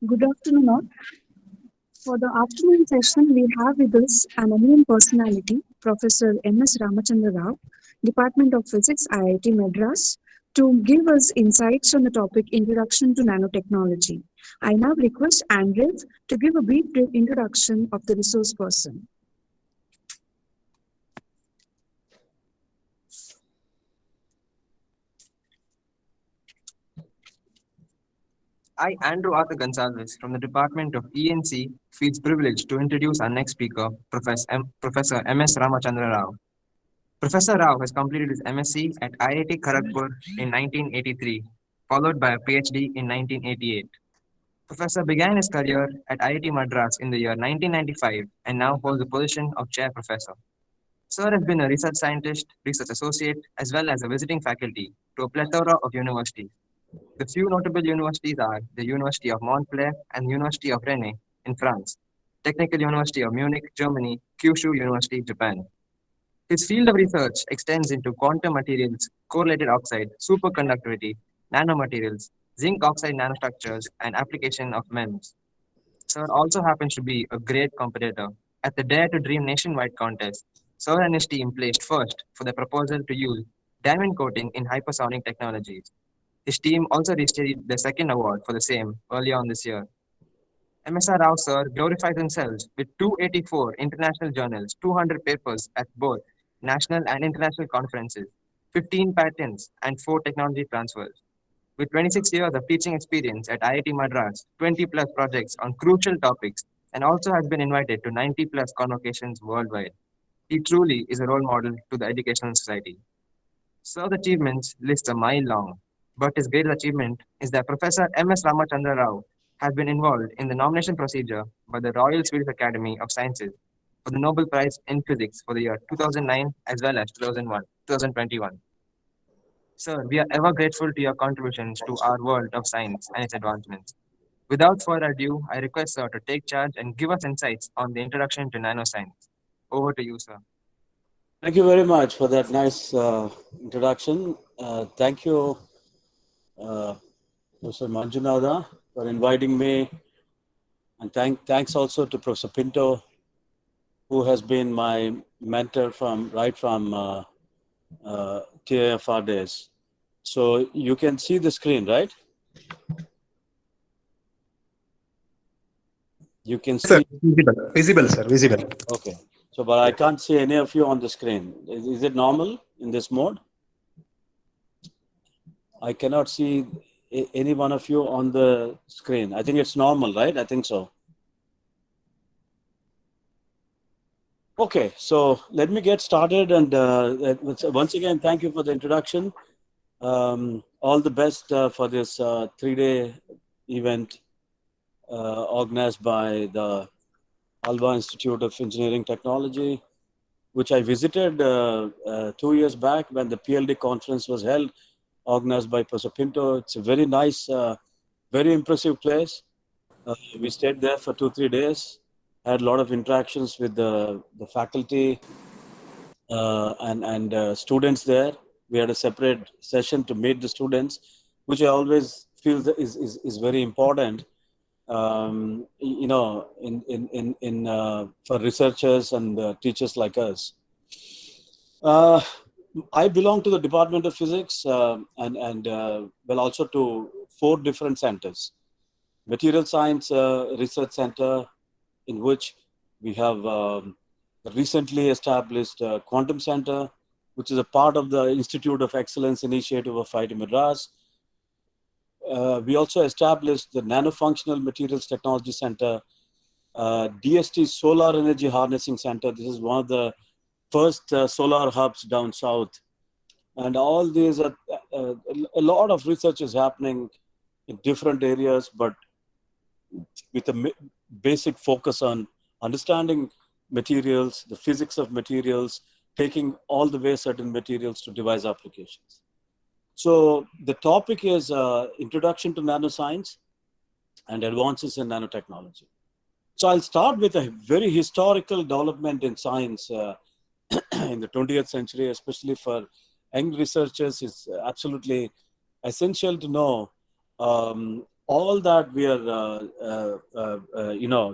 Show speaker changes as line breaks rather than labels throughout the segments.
Good afternoon, all. For the afternoon session, we have with us an eminent personality, Professor M.S. Ramachandra Rao, Department of Physics, IIT Madras, to give us insights on the topic Introduction to Nanotechnology. I now request Andrew to give a brief introduction of the resource person.
I, Andrew Arthur Gonsalves from the Department of ENC, feels privileged to introduce our next speaker, Professor M.S. Ramachandra Rao. Professor Rao has completed his MSc at IIT Kharagpur in 1983, followed by a PhD in 1988. Professor began his career at IIT Madras in the year 1995 and now holds the position of chair professor. Sir has been a research scientist, research associate, as well as a visiting faculty to a plethora of universities. The few notable universities are the University of Montpellier and University of Rennes in France, Technical University of Munich, Germany, Kyushu University, Japan. His field of research extends into quantum materials, correlated oxide, superconductivity, nanomaterials, zinc oxide nanostructures, and application of MEMS. Sir also happens to be a great competitor. At the Dare to Dream nationwide contest, Sir and his team placed first for the proposal to use diamond coating in hypersonic technologies. His team also received the second award for the same earlier on this year. MSR Rao sir glorifies himself with 284 international journals, 200 papers at both national and international conferences, 15 patents, and 4 technology transfers. With 26 years of teaching experience at IIT Madras, 20 plus projects on crucial topics, and also has been invited to 90 plus convocations worldwide. He truly is a role model to the educational society. Sir's achievements list a mile long, but his greatest achievement is that Professor M.S. Ramachandra Rao has been involved in the nomination procedure by the Royal Swedish Academy of Sciences for the Nobel Prize in Physics for the year 2009 as well as 2021. Sir, we are ever grateful to your contributions to our world of science and its advancements. Without further ado, I request Sir to take charge and give us insights on the introduction to nanoscience. Over to you, sir.
Thank you very much for that nice introduction. Thank you, Professor Manjunatha, for inviting me, and thanks also to Professor Pinto, who has been my mentor from TIFR days. So you can see the screen, right? You can
Yes, sir.
see.
Visible, sir. Visible.
Okay. So, but I can't see any of you on the screen. Is it normal in this mode? I cannot see any one of you on the screen. I think it's normal, right? I think so. Okay, so let me get started. And once again, thank you for the introduction. All the best for this 3-day event organized by the Alvas Institute of Engineering Technology, which I visited 2 years back when the PLD conference was held, organized by Professor Pinto. It's a very nice, very impressive place. We stayed there for 2-3 days, had a lot of interactions with the faculty and students there. We had a separate session to meet the students, which I always feel that is very important. For researchers and teachers like us. I belong to the Department of Physics and also to 4 different centers. Material Science Research Center, in which we have recently established Quantum Center, which is a part of the Institute of Excellence Initiative of IIT Madras. We also established the Nanofunctional Materials Technology Center, DST Solar Energy Harnessing Center. This is one of the first solar hubs down south. And all these are a lot of research is happening in different areas, but with a basic focus on understanding materials, the physics of materials, taking all the way certain materials to device applications. So the topic is Introduction to Nanoscience and Advances in Nanotechnology. So I'll start with a very historical development in science in the 20th century, especially for young researchers. It's absolutely essential to know all that we are,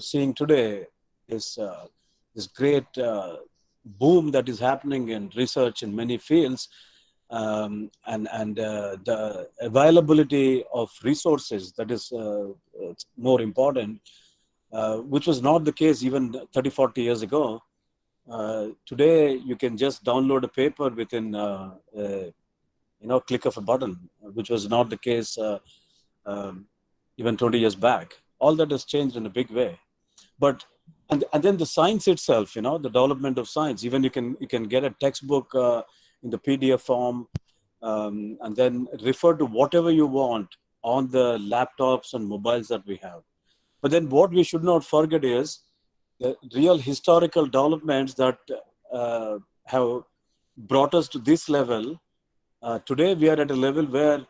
seeing today is this great boom that is happening in research in many fields, and the availability of resources that is more important, which was not the case even 30, 40 years ago. Today, you can just download a paper within click of a button, which was not the case um, even 20 years back. All that has changed in a big way. But and then the science itself, the development of science. Even you can get a textbook in the PDF form, and then refer to whatever you want on the laptops and mobiles that we have. But then what we should not forget is the real historical developments that have brought us to this level. Today we are at a level where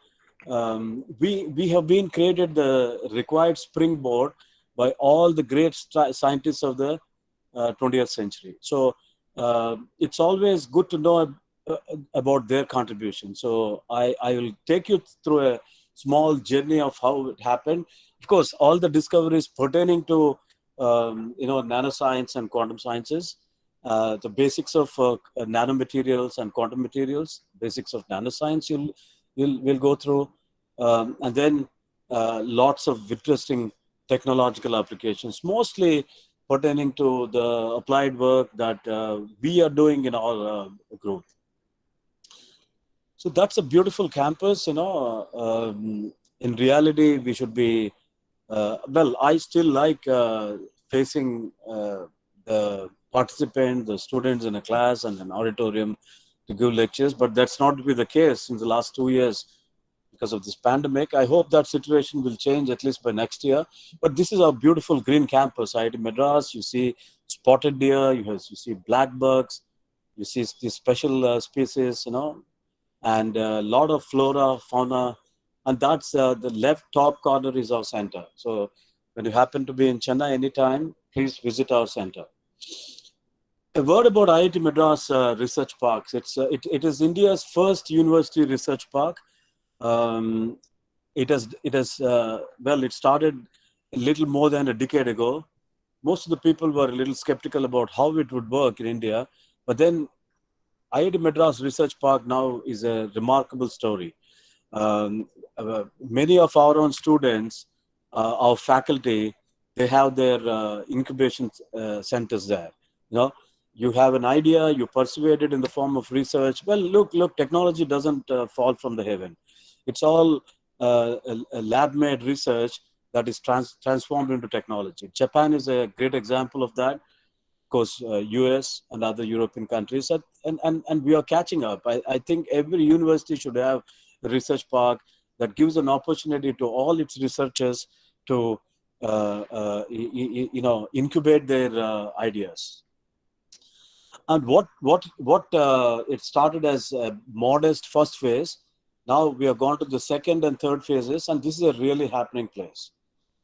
we have been created the required springboard by all the great scientists of the 20th century. So it's always good to know uh, about their contribution. So I will take you through a small journey of how it happened. Of course, all the discoveries pertaining to nanoscience and quantum sciences, the basics of nanomaterials and quantum materials, basics of nanoscience we'll go through, and then lots of interesting technological applications, mostly pertaining to the applied work that we are doing in our group. So that's a beautiful campus. In reality, we should be, I still like facing the participant, the students in a class and an auditorium to give lectures, but that's not to be the case in the last 2 years because of this pandemic. I hope that situation will change at least by next year. But this is our beautiful green campus, IIT Madras. You see spotted deer, you see black bugs, you see these special species, and a lot of flora, fauna. And that's the left top corner is our center. So when you happen to be in Chennai anytime, please visit our center. A word about IIT Madras Research Parks. It is India's first university research park. Um, it started a little more than a decade ago. Most of the people were a little skeptical about how it would work in India, but then IIT Madras Research Park now is a remarkable story. Many of our own students, our faculty, they have their incubation centers there. You have an idea, you persuade it in the form of research. Well, look, technology doesn't fall from the heaven. It's all a lab-made research that is transformed into technology. Japan is a great example of that. Of course, US and other European countries, and we are catching up. I think every university should have a research park that gives an opportunity to all its researchers to incubate their ideas. And it started as a modest first phase. Now we have gone to the second and third phases, and this is a really happening place.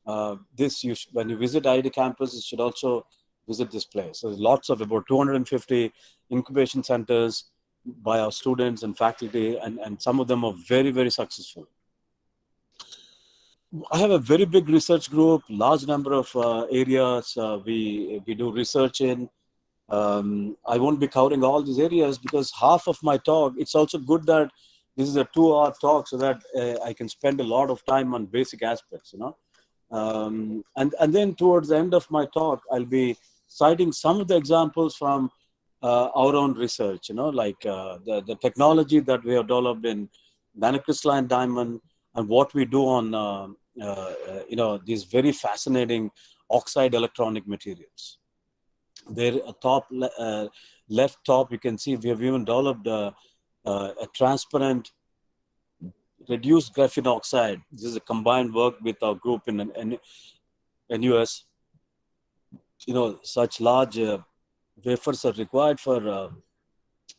When you visit IIT campus, you should also visit this place. There's lots of about 250 incubation centers by our students and faculty, and some of them are very, very successful. I have a very big research group, large number of areas we do research in. I won't be covering all these areas because half of my talk, it's also good that this is a 2-hour talk so that I can spend a lot of time on basic aspects, and then towards the end of my talk, I'll be citing some of the examples from our own research, like the technology that we have developed in nanocrystalline diamond and what we do on, these very fascinating oxide electronic materials. There, left top, you can see we have even developed a transparent reduced graphene oxide. This is a combined work with our group in NUS. Such large wafers are required for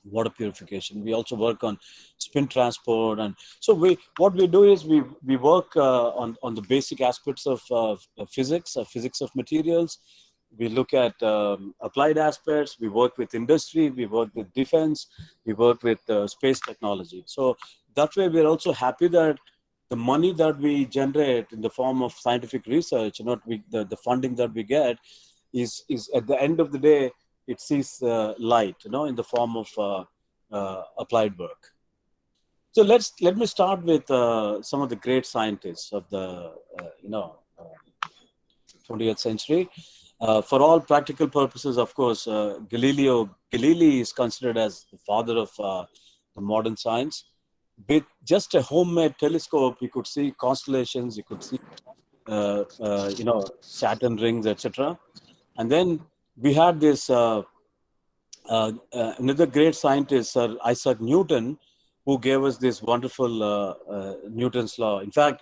water purification. We also work on spin transport, and so what we do is we work on the basic aspects of physics of materials. We look at applied aspects. We work with industry. We work with defense. We work with space technology. So that way, we're also happy that the money that we generate in the form of scientific research, the funding that we get is at the end of the day, it sees light, in the form of applied work. So let me start with some of the great scientists of the 20th century. For all practical purposes, of course, Galilei is considered as the father of the modern science. With just a homemade telescope, you could see constellations, you could see, Saturn rings, etc. And then we had this another great scientist, Sir Isaac Newton, who gave us this wonderful Newton's law. In fact,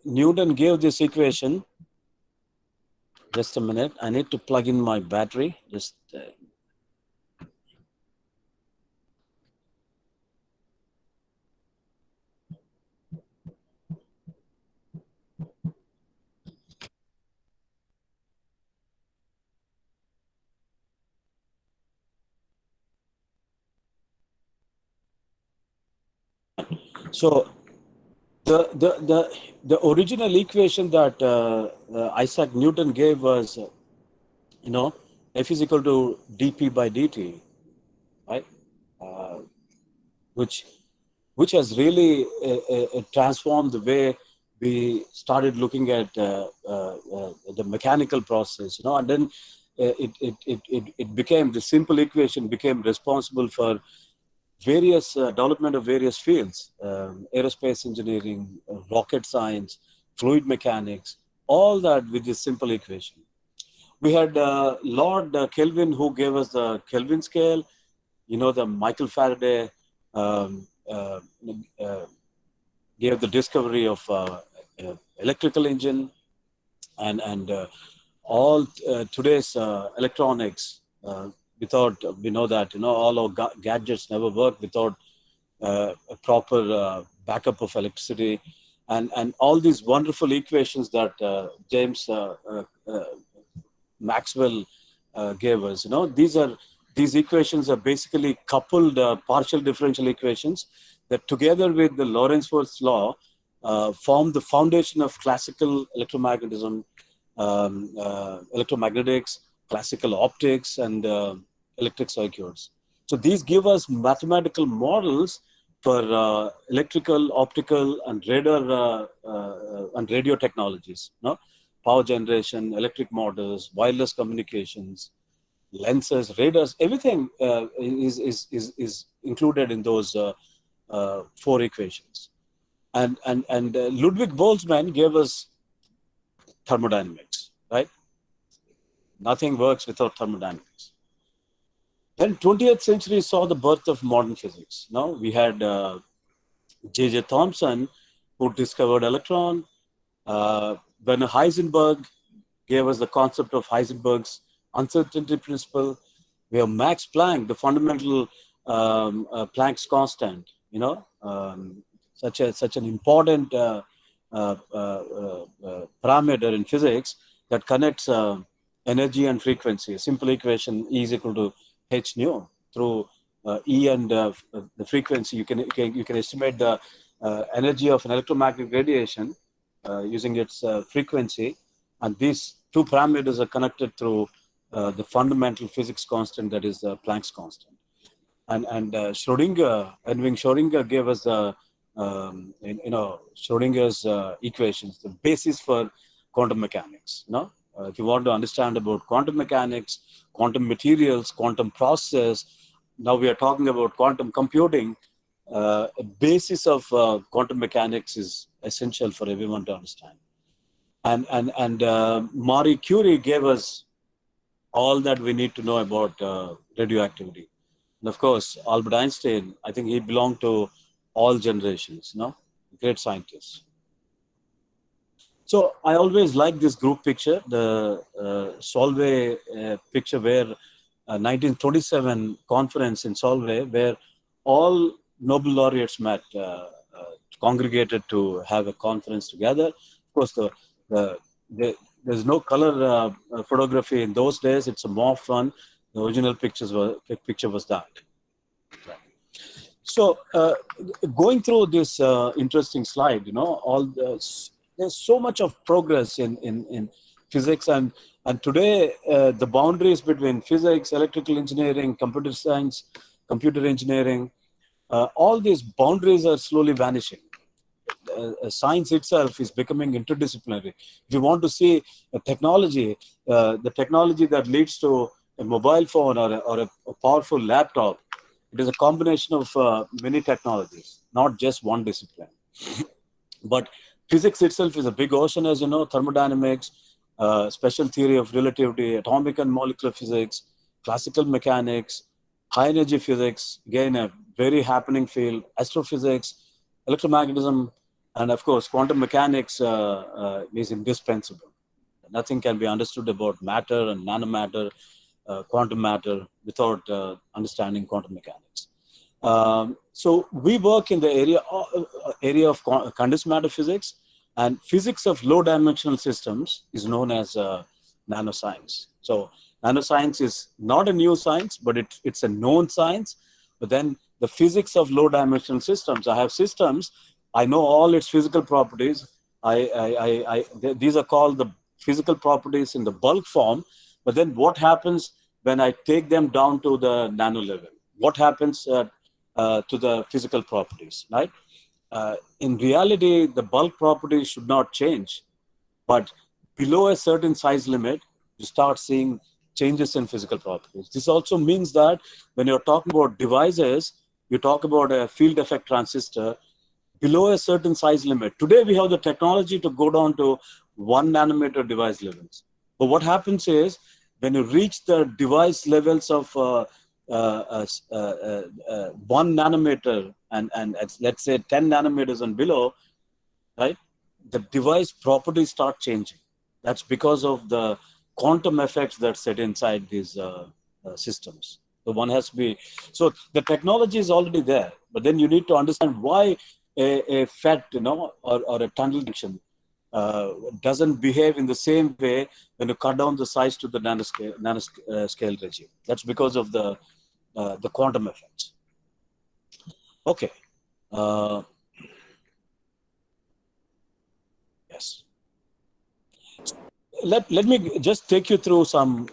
Newton gave this equation. Just a minute. I need to plug in my battery. Just so the original equation that Isaac Newton gave was, F is equal to dp by dt, right? Uh, which has really transformed the way we started looking at the mechanical process, and then it became, the simple equation became responsible for various development of various fields, aerospace engineering, rocket science, fluid mechanics, all that with this simple equation. We had Lord Kelvin, who gave us the Kelvin scale, the Michael Faraday gave the discovery of electrical engine, and all today's electronics. Without, we know that, all our gadgets never work without a proper backup of electricity, and all these wonderful equations that James Maxwell gave us. These equations are basically coupled partial differential equations that, together with the Lorentz-Force law, form the foundation of classical electromagnetism, electromagnetics, classical optics, and electric circuits. So these give us mathematical models for electrical, optical, and radar and radio technologies. Power generation, electric motors, wireless communications, lenses, radars, everything is included in those four equations. And Ludwig Boltzmann gave us thermodynamics, right? Nothing works without thermodynamics. Then 20th century saw the birth of modern physics. Now we had J.J. Thomson, who discovered electron. When Heisenberg gave us the concept of Heisenberg's uncertainty principle. We have Max Planck, the fundamental Planck's constant, such an important parameter in physics that connects energy and frequency. A simple equation, E is equal to h nu. Through E and the frequency, you can estimate the energy of an electromagnetic radiation using its frequency, and these two parameters are connected through the fundamental physics constant, that is Planck's constant. And Schrodinger, Edwin Schrodinger gave us Schrodinger's equations, the basis for quantum mechanics. If you want to understand about quantum mechanics, quantum materials, quantum process, now we are talking about quantum computing. A basis of quantum mechanics is essential for everyone to understand. And Marie Curie gave us all that we need to know about radioactivity. And of course, Albert Einstein, I think he belonged to all generations, great scientist. So I always like this group picture, the Solvay picture, where 1927 conference in Solvay, where all Nobel laureates met, congregated to have a conference together. Of course, there's no color photography in those days. It's a more fun. The original picture was that. So going through this interesting slide, there's so much of progress in physics, and today the boundaries between physics, electrical engineering, computer science, computer engineering, all these boundaries are slowly vanishing. Science itself is becoming interdisciplinary. If you want to see a technology, the technology that leads to a mobile phone or a powerful laptop, it is a combination of many technologies, not just one discipline. But physics itself is a big ocean, as you know, thermodynamics, special theory of relativity, atomic and molecular physics, classical mechanics, high energy physics, again, a very happening field, astrophysics, electromagnetism, and of course, quantum mechanics is indispensable. Nothing can be understood about matter and nanomatter, quantum matter, without understanding quantum mechanics. So we work in the area of condensed matter physics, and physics of low dimensional systems is known as nanoscience. So nanoscience is not a new science, but it's a known science. But then the physics of low dimensional systems, I have systems, I know all its physical properties. These are called the physical properties in the bulk form. But then what happens when I take them down to the nano level? What happens to the physical properties, right? In reality, the bulk properties should not change, but below a certain size limit, you start seeing changes in physical properties. This also means that when you're talking about devices, you talk about a field effect transistor below a certain size limit. Today, we have the technology to go down to 1 nanometer device levels. But what happens is when you reach the device levels of 1 nanometer and let's say 10 nanometers and below, right, the device properties start changing. That's because of the quantum effects that sit inside these systems. So one has to be, so the technology is already there, but then you need to understand why a FET, or a tunnel junction doesn't behave in the same way when you cut down the size to the nanoscale regime. That's because of the quantum effects. Okay. Yes. Let me just take you through some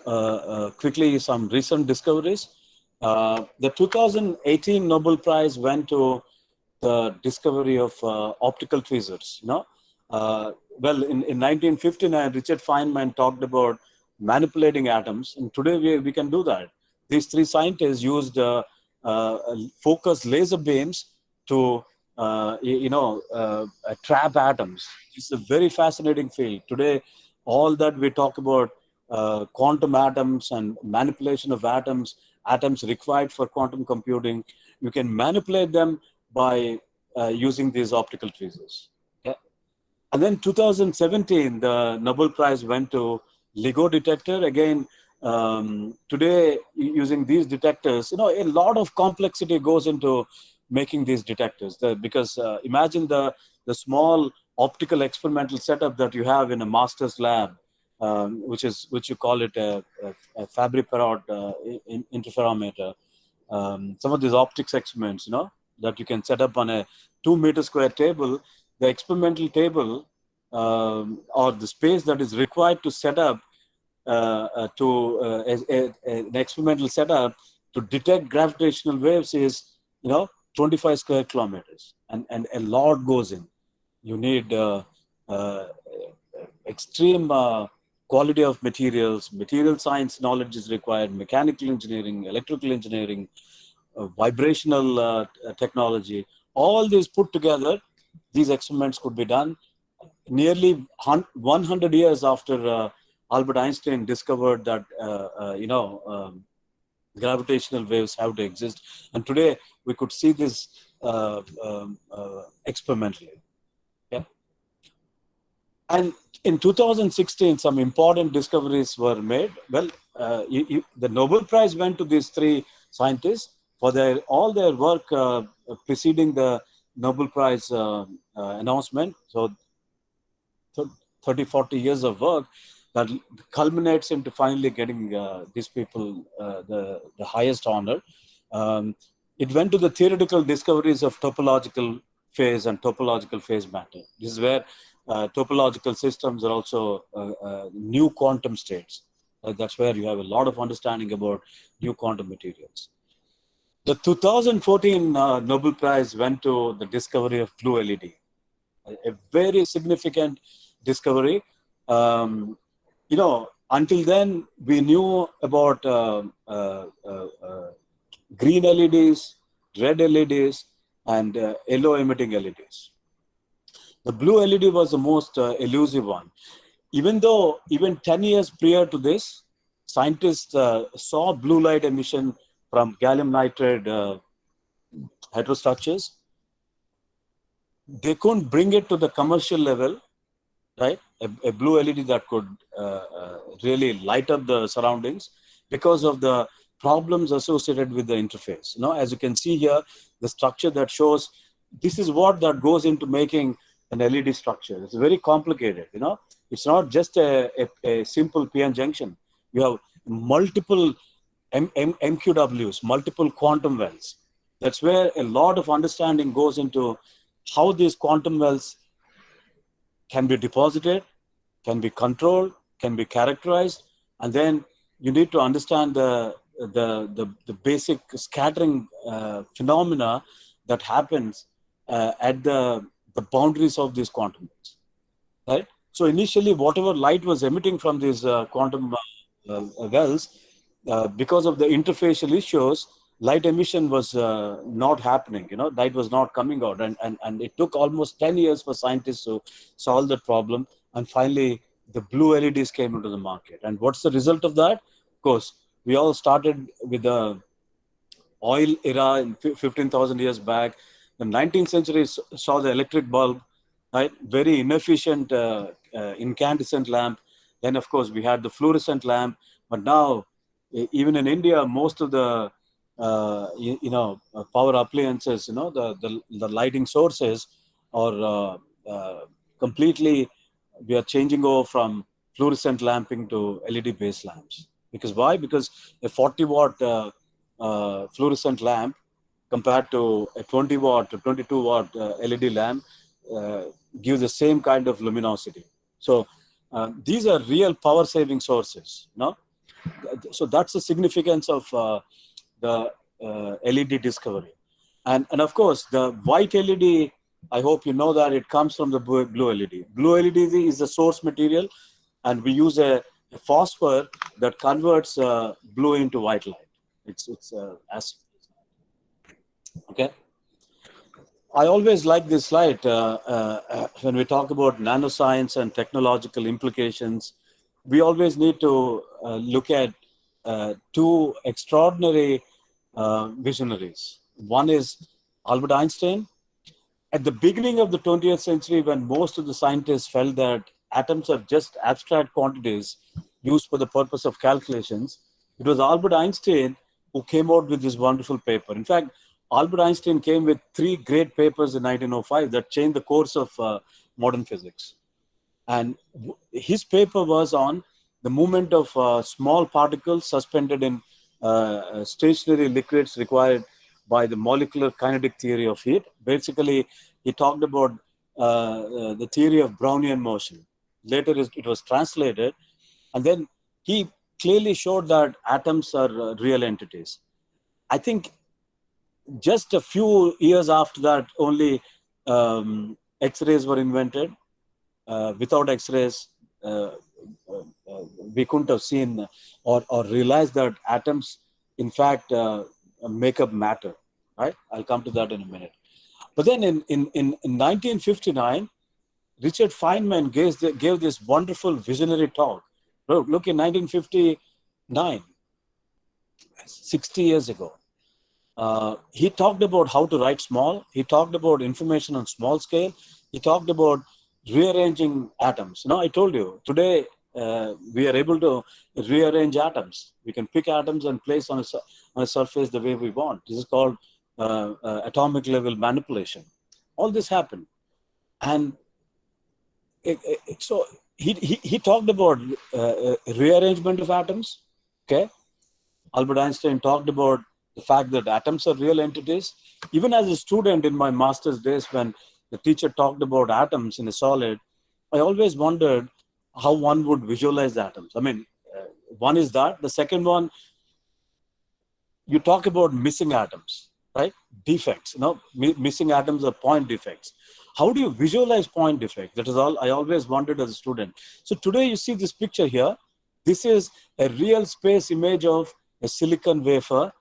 quickly some recent discoveries. The 2018 Nobel Prize went to the discovery of optical tweezers. Well, in 1959, Richard Feynman talked about manipulating atoms, and today we can do that. These three scientists used focused laser beams to trap atoms. It's a very fascinating field. Today, all that we talk about quantum atoms and manipulation of atoms required for quantum computing, you can manipulate them by using these optical tweezers. Okay? And then 2017, the Nobel Prize went to LIGO detector. Again, today, using these detectors, a lot of complexity goes into making these detectors. Because imagine the small optical experimental setup that you have in a master's lab, which you call it a Fabry-Perot interferometer. Some of these optics experiments, that you can set up on a 2-meter square table, the experimental table or the space that is required to set up an experimental setup to detect gravitational waves is 25 square kilometers, and a lot goes in. You need uh, extreme quality of materials, material science knowledge is required, mechanical engineering, electrical engineering, vibrational technology. All these put together, these experiments could be done nearly 100 years after Albert Einstein discovered that gravitational waves have to exist, and today we could see this experimentally. Yeah. And in 2016, some important discoveries were made. Well, the Nobel Prize went to these three scientists for all their work preceding the Nobel Prize announcement. So 30, 40 years of work that culminates into finally getting these people the highest honor. it went to the theoretical discoveries of topological phase and topological phase matter. This is where topological systems are also new quantum states. That's where you have a lot of understanding about new quantum materials. The 2014 Nobel Prize went to the discovery of blue LED, a very significant discovery. Until then, we knew about green LEDs, red LEDs, and yellow emitting LEDs. The blue LED was the most elusive one. Even though, even 10 years prior to this, scientists saw blue light emission from gallium nitride heterostructures, they couldn't bring it to the commercial level, right? A blue LED that could really light up the surroundings because of the problems associated with the interface. As you can see here, the structure that shows, this is what that goes into making an LED structure. It's very complicated. It's not just a simple PN junction. You have multiple MQWs, multiple quantum wells. That's where a lot of understanding goes into how these quantum wells can be deposited, can be controlled, can be characterized, and then you need to understand the basic scattering phenomena that happens at the boundaries of these quantum wells, right? So initially, whatever light was emitting from these quantum wells, because of the interfacial issues, light emission was not happening. Light was not coming out, and it took almost 10 years for scientists to solve that problem. And finally, the blue LEDs came into the market. And what's the result of that? Of course, we all started with the oil era in 15,000 years back. The 19th century saw the electric bulb, right? Very inefficient incandescent lamp. Then, of course, we had the fluorescent lamp. But now, even in India, most of the power appliances, the lighting sources are completely, we are changing over from fluorescent lamping to LED based lamps. Because why? Because a 40-watt fluorescent lamp compared to a 20-watt, 22-watt LED lamp gives the same kind of luminosity. So these are real power saving sources. So that's the significance of the LED discovery. And of course, the white LED, I hope you know that it comes from the blue LED. Blue LED is the source material, and we use a phosphor that converts blue into white light. It's as okay. I always like this slide when we talk about nanoscience and technological implications. We always need to look at two extraordinary visionaries. One is Albert Einstein. At the beginning of the 20th century, when most of the scientists felt that atoms are just abstract quantities used for the purpose of calculations, it was Albert Einstein who came out with this wonderful paper. In fact, Albert Einstein came with 3 great papers in 1905 that changed the course of modern physics. And his paper was on the movement of small particles suspended in stationary liquids required by the molecular kinetic theory of heat. Basically, he talked about the theory of Brownian motion. Later, it was translated, and then he clearly showed that atoms are real entities. I think just a few years after that, only X-rays were invented. Without X-rays, we couldn't have seen or realized that atoms, in fact, make up matter. Right? I'll come to that in a minute. But then in 1959, Richard Feynman gave this wonderful visionary talk. Look, in 1959, 60 years ago, he talked about how to write small. He talked about information on small scale. He talked about rearranging atoms. I told you, today we are able to rearrange atoms. We can pick atoms and place on a surface the way we want. This is called atomic level manipulation. All this happened. And so he talked about rearrangement of atoms. Okay. Albert Einstein talked about the fact that atoms are real entities. Even as a student in my master's days, when the teacher talked about atoms in a solid, I always wondered how one would visualize atoms. I mean, one is that. The second one, you talk about missing atoms, right? Defects, missing atoms are point defects. How do you visualize point defects? That is all I always wondered as a student. So today you see this picture here. This is a real space image of a silicon wafer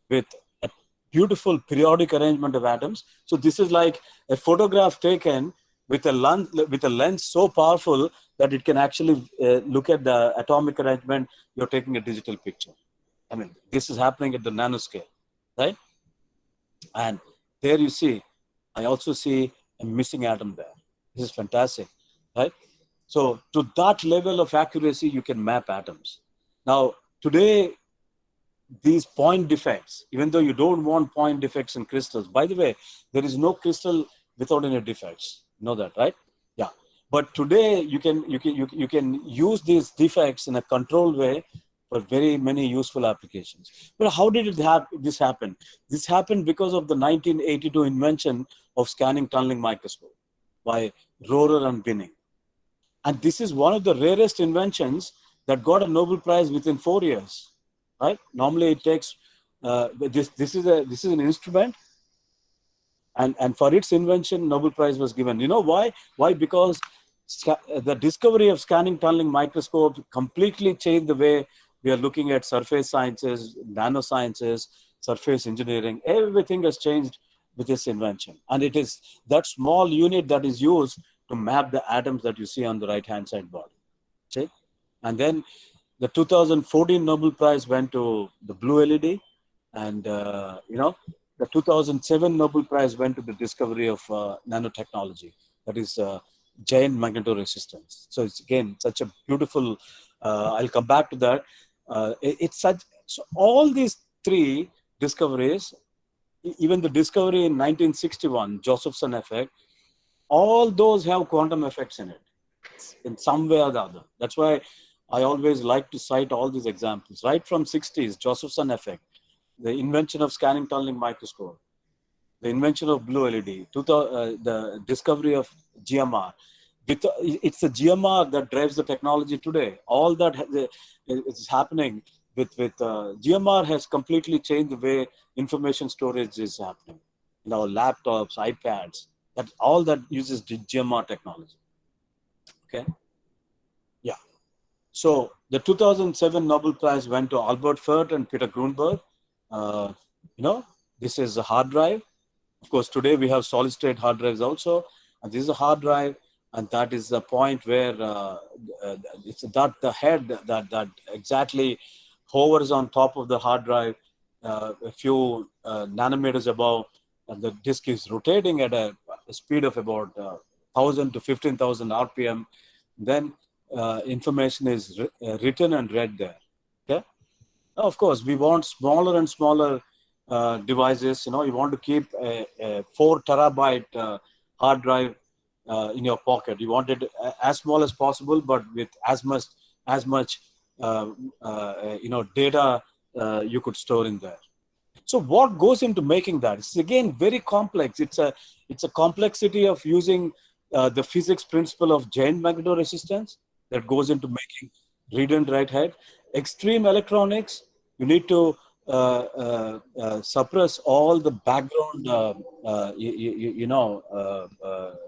with a beautiful periodic arrangement of atoms. So this is like a photograph taken with a lens so powerful that it can actually look at the atomic arrangement. You're taking a digital picture. I mean, this is happening at the nanoscale, right? And there you see, I also see a missing atom there. This is fantastic, right? So to that level of accuracy, you can map atoms. Now, today, these point defects, even though you don't want point defects in crystals, by the way, there is no crystal without any defects. You know that, right? Yeah. But today you can use these defects in a controlled way for very many useful applications. But how did this happen? This happened because of the 1982 invention of scanning tunneling microscope by Rohrer and Binning. And this is one of the rarest inventions that got a Nobel Prize within 4 years. Right? Normally, it takes this is an instrument, and for its invention, Nobel Prize was given. You know why? Why? Because the discovery of scanning tunneling microscope completely changed the way we are looking at surface sciences, nanosciences, surface engineering. Everything has changed with this invention, and it is that small unit that is used to map the atoms that you see on the right-hand side body. See, and then the 2014 Nobel Prize went to the blue LED, and the 2007 Nobel Prize went to the discovery of nanotechnology, that is giant magnetoresistance. So it's again such a beautiful. I'll come back to that. It's such. So all these three discoveries, even the discovery in 1961, Josephson effect, all those have quantum effects in it, in some way or the other. That's why I always like to cite all these examples. Right from 60s, Josephson effect, the invention of scanning tunneling microscope, the invention of blue LED, the discovery of GMR. It's the GMR that drives the technology today. All that is happening with GMR has completely changed the way information storage is happening. In our laptops, iPads, all that uses GMR technology. Okay. Yeah. So the 2007 Nobel Prize went to Albert Fert and Peter Grunberg. This is a hard drive. Of course, today we have solid state hard drives also. And this is a hard drive. And that is the point where it's that the head that exactly hovers on top of the hard drive a few nanometers above. And the disk is rotating at a speed of about 1,000 to 15,000 RPM. Then information is written and read there. Okay. Now, of course, we want smaller and smaller devices. You want to keep a 4 terabyte hard drive in your pocket. You want it as small as possible, but with as much data you could store in there. So what goes into making that? It's again very complex. It's a complexity of using the physics principle of giant magnetoresistance that goes into making read and write head. Extreme electronics, you need to suppress all the background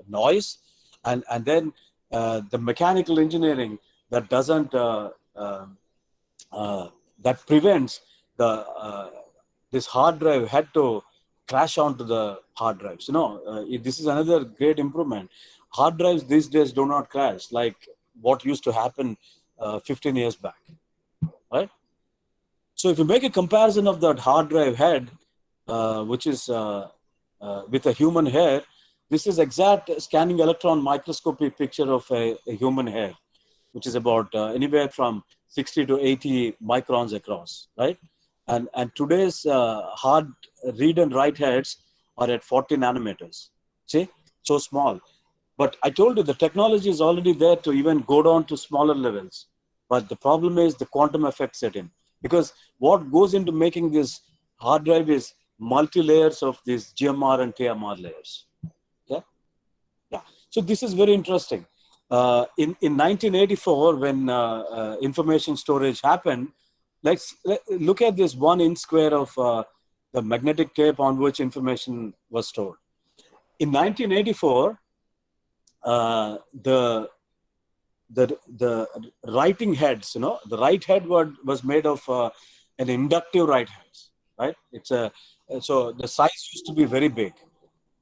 noise, and then the mechanical engineering that doesn't that prevents the this hard drive had to crash onto the hard drives. This is another great improvement. Hard drives these days do not crash like what used to happen 15 years back, right? So if you make a comparison of that hard drive head, which is with a human hair, this is exact scanning electron microscopy picture of a human hair, which is about anywhere from 60 to 80 microns across, right? And today's hard read and write heads are at 40 nanometers. See, so small. But I told you the technology is already there to even go down to smaller levels. But the problem is the quantum effect set in. Because what goes into making this Hard drive is multi-layers of these GMR and TMR layers. Okay? Yeah. So this is very interesting. In 1984, when information storage happened, look at this 1 inch square of the magnetic tape on which information was stored. In 1984, the writing heads, the right head was made of an inductive right heads, right? So the size used to be very big.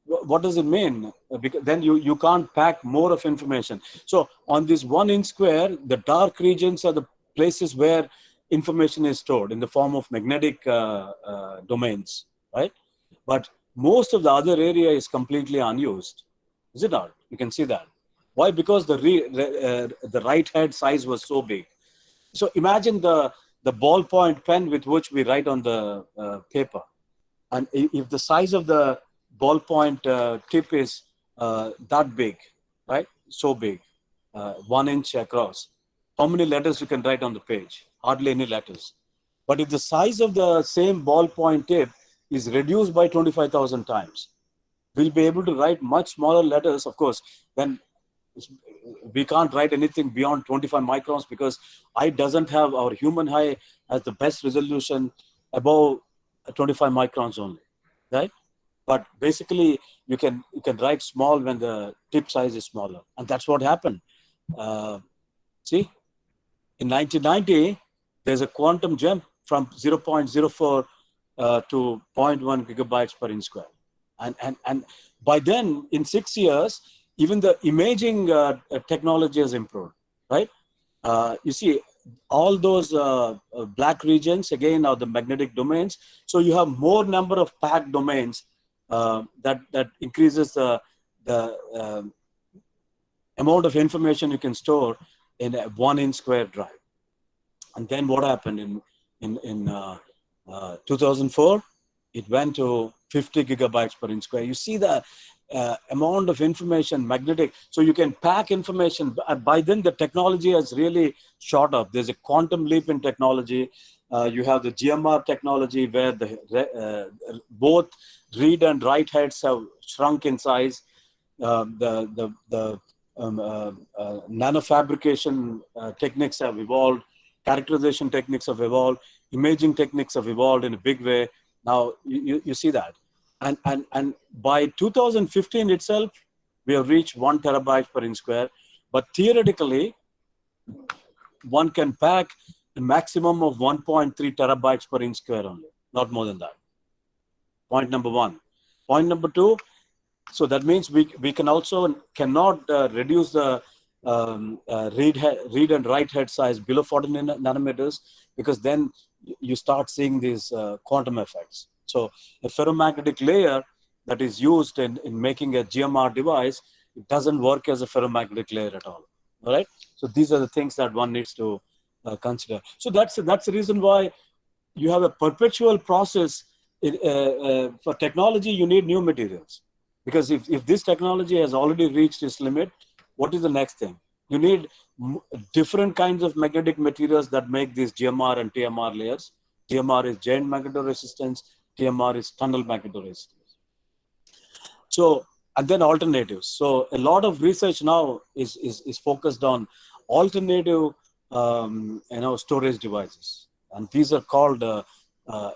What does it mean? Because then you can't pack more of information. So on this 1 inch square, the dark regions are the places where information is stored in the form of magnetic domains, right? But most of the other area is completely unused. Is it not? You can see that. Why? Because the right head size was so big. So imagine the ballpoint pen with which we write on the paper. And if the size of the ballpoint tip is that big, right? So big, 1 inch across, how many letters you can write on the page? Hardly any letters. But if the size of the same ballpoint tip is reduced by 25,000 times, we'll be able to write much smaller letters. Of course, then we can't write anything beyond 25 microns because eye doesn't have, our human eye has the best resolution above 25 microns only, right? But basically, you can write small when the tip size is smaller, and that's what happened. See, in 1990, there's a quantum jump from 0.04 to zero point 0.1 gigabytes per inch square. And by then, in 6 years, even the imaging technology has improved, right? You see, all those black regions, again, are the magnetic domains. So you have more number of packed domains that increases the amount of information you can store in a 1 inch square drive. And then what happened in 2004? It went to 50 gigabytes per inch square. You see the amount of information, magnetic. So you can pack information. By then, the technology has really shot up. There's a quantum leap in technology. You have the GMR technology where both read and write heads have shrunk in size. The nanofabrication techniques have evolved. Characterization techniques have evolved. Imaging techniques have evolved in a big way. Now you see that, and by 2015 itself, we have reached 1 terabyte per inch square. But theoretically, one can pack a maximum of 1.3 terabytes per inch square only, not more than that. Point number one. Point number two. So that means we can also cannot reduce the read and write head size below 40 nanometers, because then you start seeing these quantum effects. So a ferromagnetic layer that is used in making a GMR device, it doesn't work as a ferromagnetic layer at all. All right. So these are the things that one needs to consider. So that's the reason why you have a perpetual process. For technology, you need new materials. Because if this technology has already reached its limit, what is the next thing? You need different kinds of magnetic materials that make these GMR and TMR layers. GMR is giant magnetoresistance, TMR is tunnel magnetoresistance. So, and then alternatives. So a lot of research now is focused on alternative storage devices. And these are called,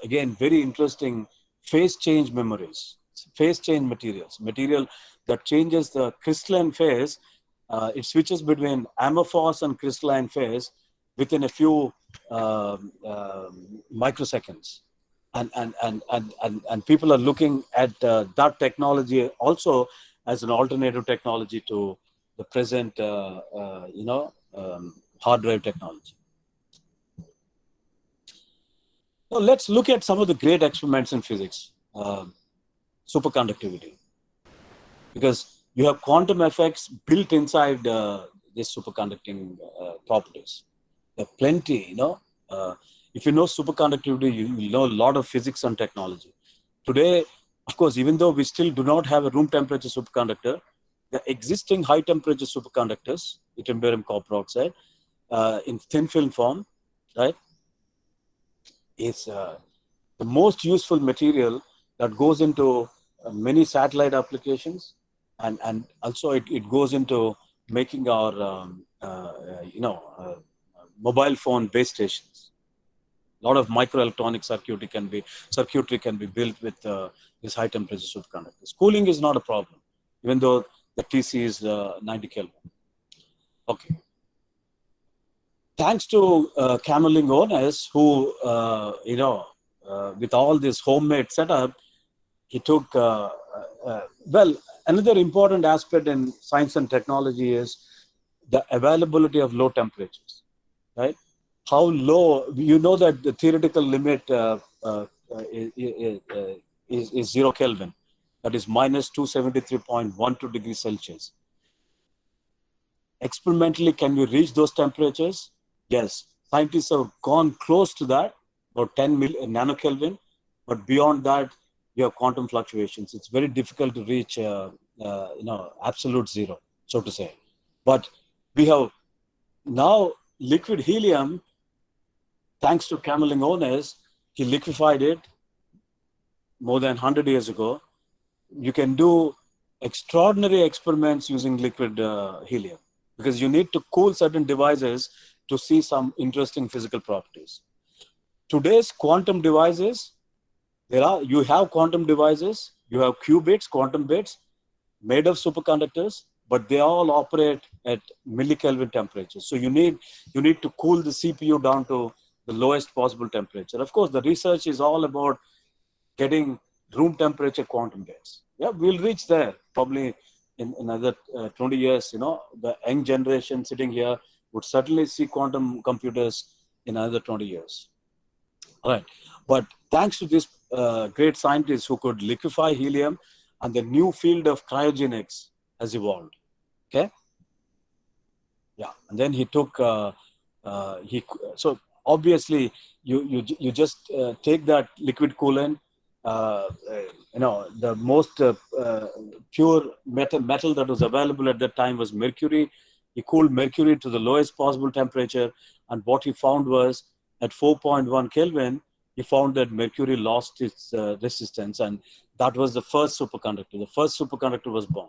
again, very interesting phase change memories. Phase change material that changes the crystalline phase. It switches between amorphous and crystalline phase within a few microseconds, and people are looking at that technology also as an alternative technology to the present hard drive technology. So let's look at some of the great experiments in physics. Superconductivity, because you have quantum effects built inside these superconducting properties. There are plenty, if you know superconductivity, you know a lot of physics and technology. Today, of course, even though we still do not have a room temperature superconductor, the existing high temperature superconductors, yttrium barium copper oxide, in thin film form, right, is the most useful material that goes into many satellite applications, and also it goes into making our mobile phone base stations. A lot of microelectronic circuitry can be built with these high temperature superconductors. Cooling is not a problem, even though the TC is 90 Kelvin. Okay. Thanks to Camerling owners who, with all this homemade setup, he took, well, another important aspect in science and technology is the availability of low temperatures, right? How low, you know that the theoretical limit is 0 Kelvin, that is minus 273.12 degrees Celsius. Experimentally, can we reach those temperatures? Yes. Scientists have gone close to that, about 10 nanokelvin, but beyond that, you have quantum fluctuations. It's very difficult to reach, absolute zero, so to say. But we have now liquid helium, thanks to Camerling owners, he liquefied it more than 100 years ago. You can do extraordinary experiments using liquid helium, because you need to cool certain devices to see some interesting physical properties. Today's quantum devices, you have quantum devices, you have qubits, quantum bits, made of superconductors, but they all operate at millikelvin temperatures. So you need to cool the CPU down to the lowest possible temperature. Of course, the research is all about getting room temperature quantum bits. Yeah, we'll reach there probably in another 20 years. The young generation sitting here would certainly see quantum computers in another 20 years. All right. But thanks to these great scientists who could liquefy helium, and the new field of cryogenics has evolved. Okay. Yeah. And then he took, so obviously you just take that liquid coolant, the most pure metal that was available at that time was mercury. He cooled mercury to the lowest possible temperature, and what he found was at 4.1 Kelvin, he found that mercury lost its resistance, and that was the first superconductor. The first superconductor was born,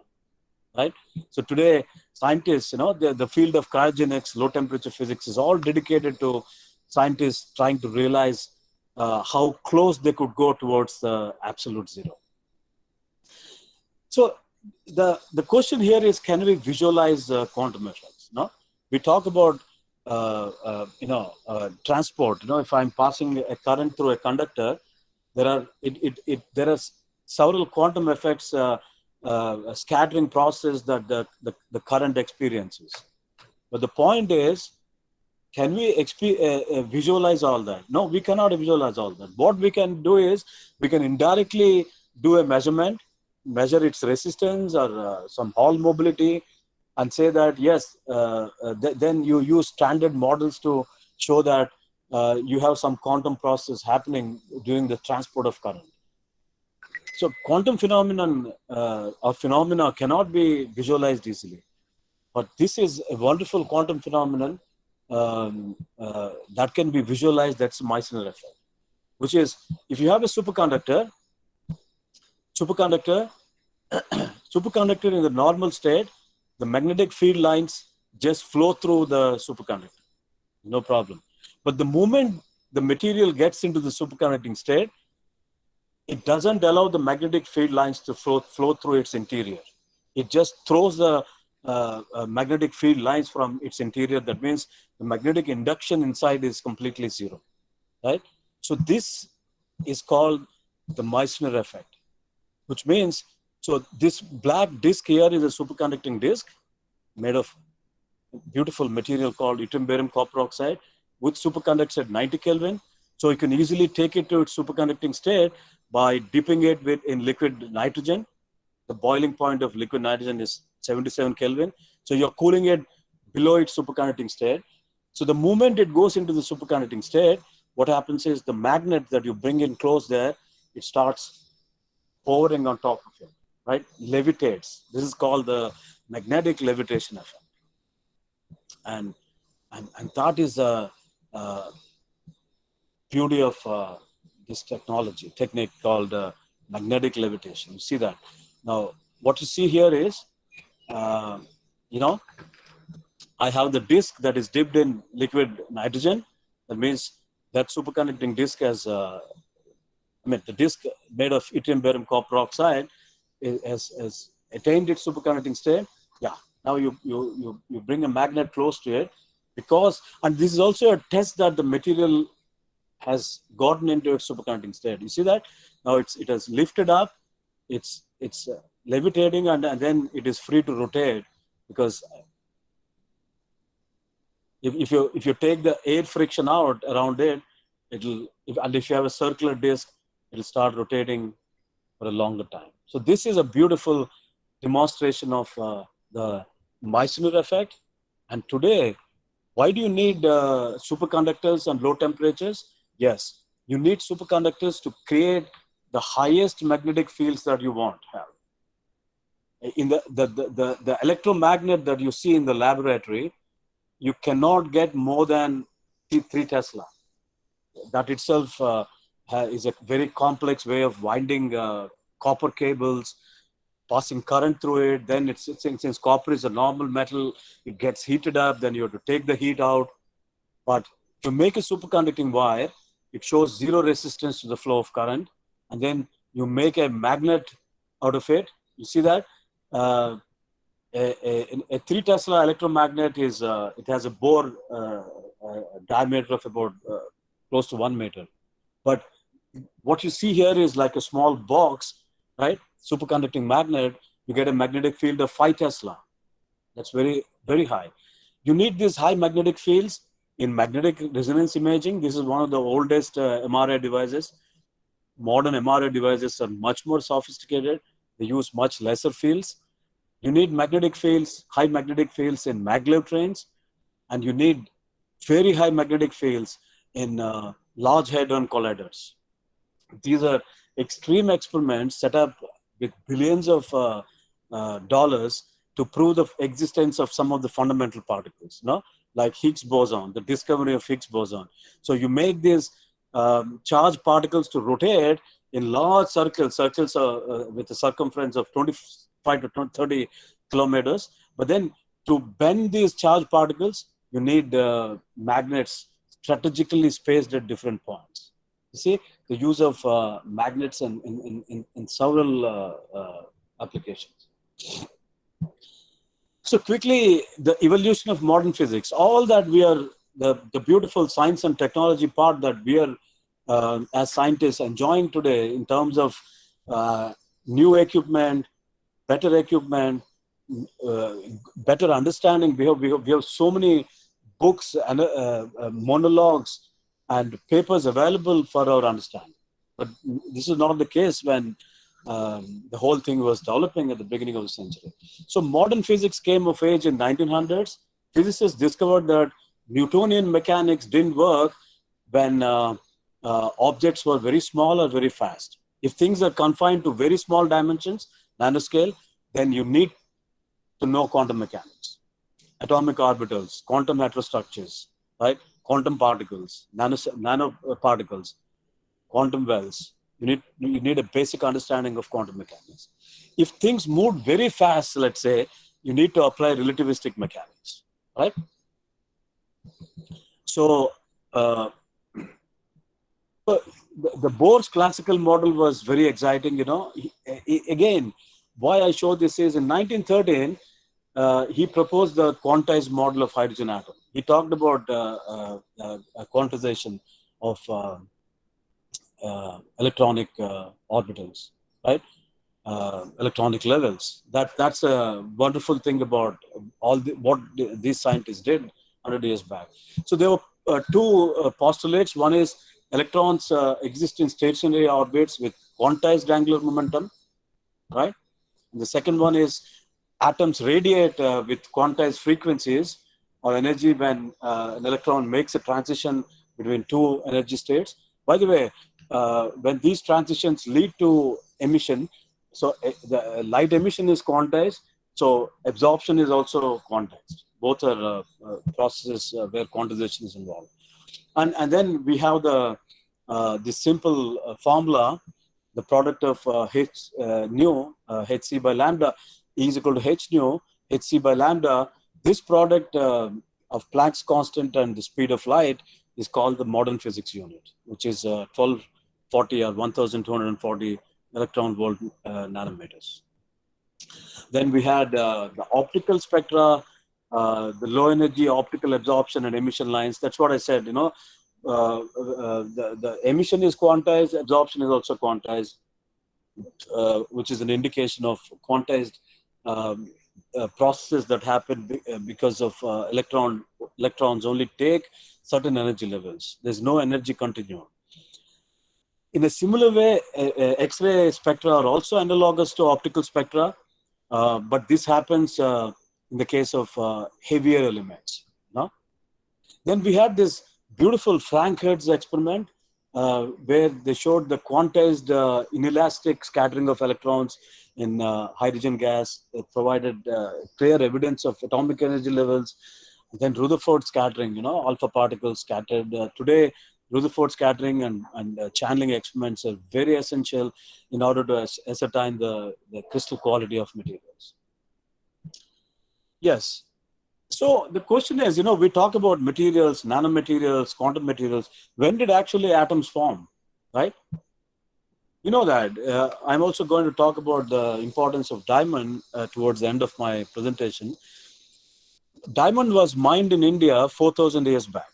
right? So today, scientists, the field of cryogenics, low temperature physics is all dedicated to scientists trying to realize how close they could go towards the absolute zero. So the question here is, can we visualize quantum effects? No, we talk about transport. If I'm passing a current through a conductor, there are several quantum effects, scattering process that the current experiences. But the point is, can we visualize all that? No, we cannot visualize all that. What we can do is, we can indirectly do a measure its resistance or some Hall mobility, and say that, yes, then you use standard models to show that you have some quantum process happening during the transport of current. So quantum phenomena cannot be visualized easily. But this is a wonderful quantum phenomenon that can be visualized. That's Meissner effect, which is, if you have a superconductor in the normal state, the magnetic field lines just flow through the superconductor, no problem. But the moment the material gets into the superconducting state, it doesn't allow the magnetic field lines to flow through its interior. It just throws the magnetic field lines from its interior. That means the magnetic induction inside is completely zero, right? So this is called the Meissner effect, which means, so this black disk here is a superconducting disk made of beautiful material called yttrium-barium copper oxide, which superconducts at 90 Kelvin. So you can easily take it to its superconducting state by dipping it in liquid nitrogen. The boiling point of liquid nitrogen is 77 Kelvin. So you're cooling it below its superconducting state. So the moment it goes into the superconducting state, what happens is, the magnet that you bring in close there, it starts hovering on top of it, right? Levitates. This is called the magnetic levitation effect. And that is the beauty of this technique called magnetic levitation. You see that? Now, what you see here is, uh, you know, I have the disk that is dipped in liquid nitrogen. That means that superconducting disk has, the disk made of yttrium barium copper oxide has attained its superconducting state. Yeah, now you bring a magnet close to it because, and this is also a test that the material has gotten into its superconducting state. You see that? Now it has lifted up, it's levitating, and then it is free to rotate because if you take the air friction out around it, and if you have a circular disk, it'll start rotating for a longer time. So this is a beautiful demonstration of the Meissner effect. And today, why do you need superconductors and low temperatures? Yes, you need superconductors to create the highest magnetic fields that you want to have. In the electromagnet that you see in the laboratory, you cannot get more than 3 Tesla. That itself is a very complex way of winding copper cables, passing current through it. Then since copper is a normal metal, it gets heated up. Then you have to take the heat out. But if you make a superconducting wire, it shows zero resistance to the flow of current. And then you make a magnet out of it. You see that? A 3 Tesla electromagnet is, it has a bore diameter of about close to 1 meter. But what you see here is like a small box, right? Superconducting magnet, you get a magnetic field of 5 Tesla. That's very, very high. You need these high magnetic fields in magnetic resonance imaging. This is one of the oldest MRI devices. Modern MRI devices are much more sophisticated. They use much lesser fields. You need magnetic fields, high magnetic fields in maglev trains, and you need very high magnetic fields in large hadron colliders. These are extreme experiments set up with billions of dollars to prove the existence of some of the fundamental particles, no? Like Higgs boson, the discovery of Higgs boson. So you make these charged particles to rotate in large circles with a circumference of 25 to 30 kilometers. But then to bend these charged particles, you need magnets strategically spaced at different points. You see the use of magnets in several applications. So quickly, the evolution of modern physics, all that we are, the beautiful science and technology part that we are as scientists enjoying today in terms of new equipment, better equipment, better understanding. We have so many books and monologues and papers available for our understanding. But this is not the case when the whole thing was developing at the beginning of the century. So modern physics came of age in 1900s. Physicists discovered that Newtonian mechanics didn't work when objects were very small or very fast. If things are confined to very small dimensions, nanoscale, then you need to know quantum mechanics, atomic orbitals, quantum heterostructures, right? Quantum particles, nanoparticles, quantum wells. You need a basic understanding of quantum mechanics. If things move very fast, let's say, you need to apply relativistic mechanics, right? So the Bohr's classical model was very exciting. You know, again, why I show this is in 1913, he proposed the quantized model of hydrogen atom. He talked about quantization of electronic orbitals, right? Electronic levels. That's a wonderful thing about what these scientists did 100 years back. So there were two postulates. One is electrons exist in stationary orbits with quantized angular momentum, right? And the second one is atoms radiate with quantized frequencies or energy when an electron makes a transition between two energy states. By the way, when these transitions lead to emission, so the light emission is quantized, so absorption is also quantized. Both are processes where quantization is involved. And then we have the this simple formula, the product of H nu, Hc by lambda is equal to H nu, Hc by lambda. This product of Planck's constant and the speed of light is called the modern physics unit, which is 1240 or 1240 electron volt nanometers. Then we had the optical spectra, the low energy optical absorption and emission lines. That's what I said, the emission is quantized, absorption is also quantized, which is an indication of quantized processes that happen because of electrons only take certain energy levels. There's no energy continuum. In a similar way, X-ray spectra are also analogous to optical spectra, but this happens in the case of heavier elements. No? Then we had this beautiful Frank Hertz experiment where they showed the quantized inelastic scattering of electrons in hydrogen gas. It provided clear evidence of atomic energy levels. Then Rutherford scattering, alpha particles scattered. Today, Rutherford scattering and channeling experiments are very essential in order to ascertain the crystal quality of materials. Yes. So the question is, we talk about materials, nanomaterials, quantum materials. When did actually atoms form, right? You know that. I'm also going to talk about the importance of diamond towards the end of my presentation. Diamond was mined in India 4,000 years back.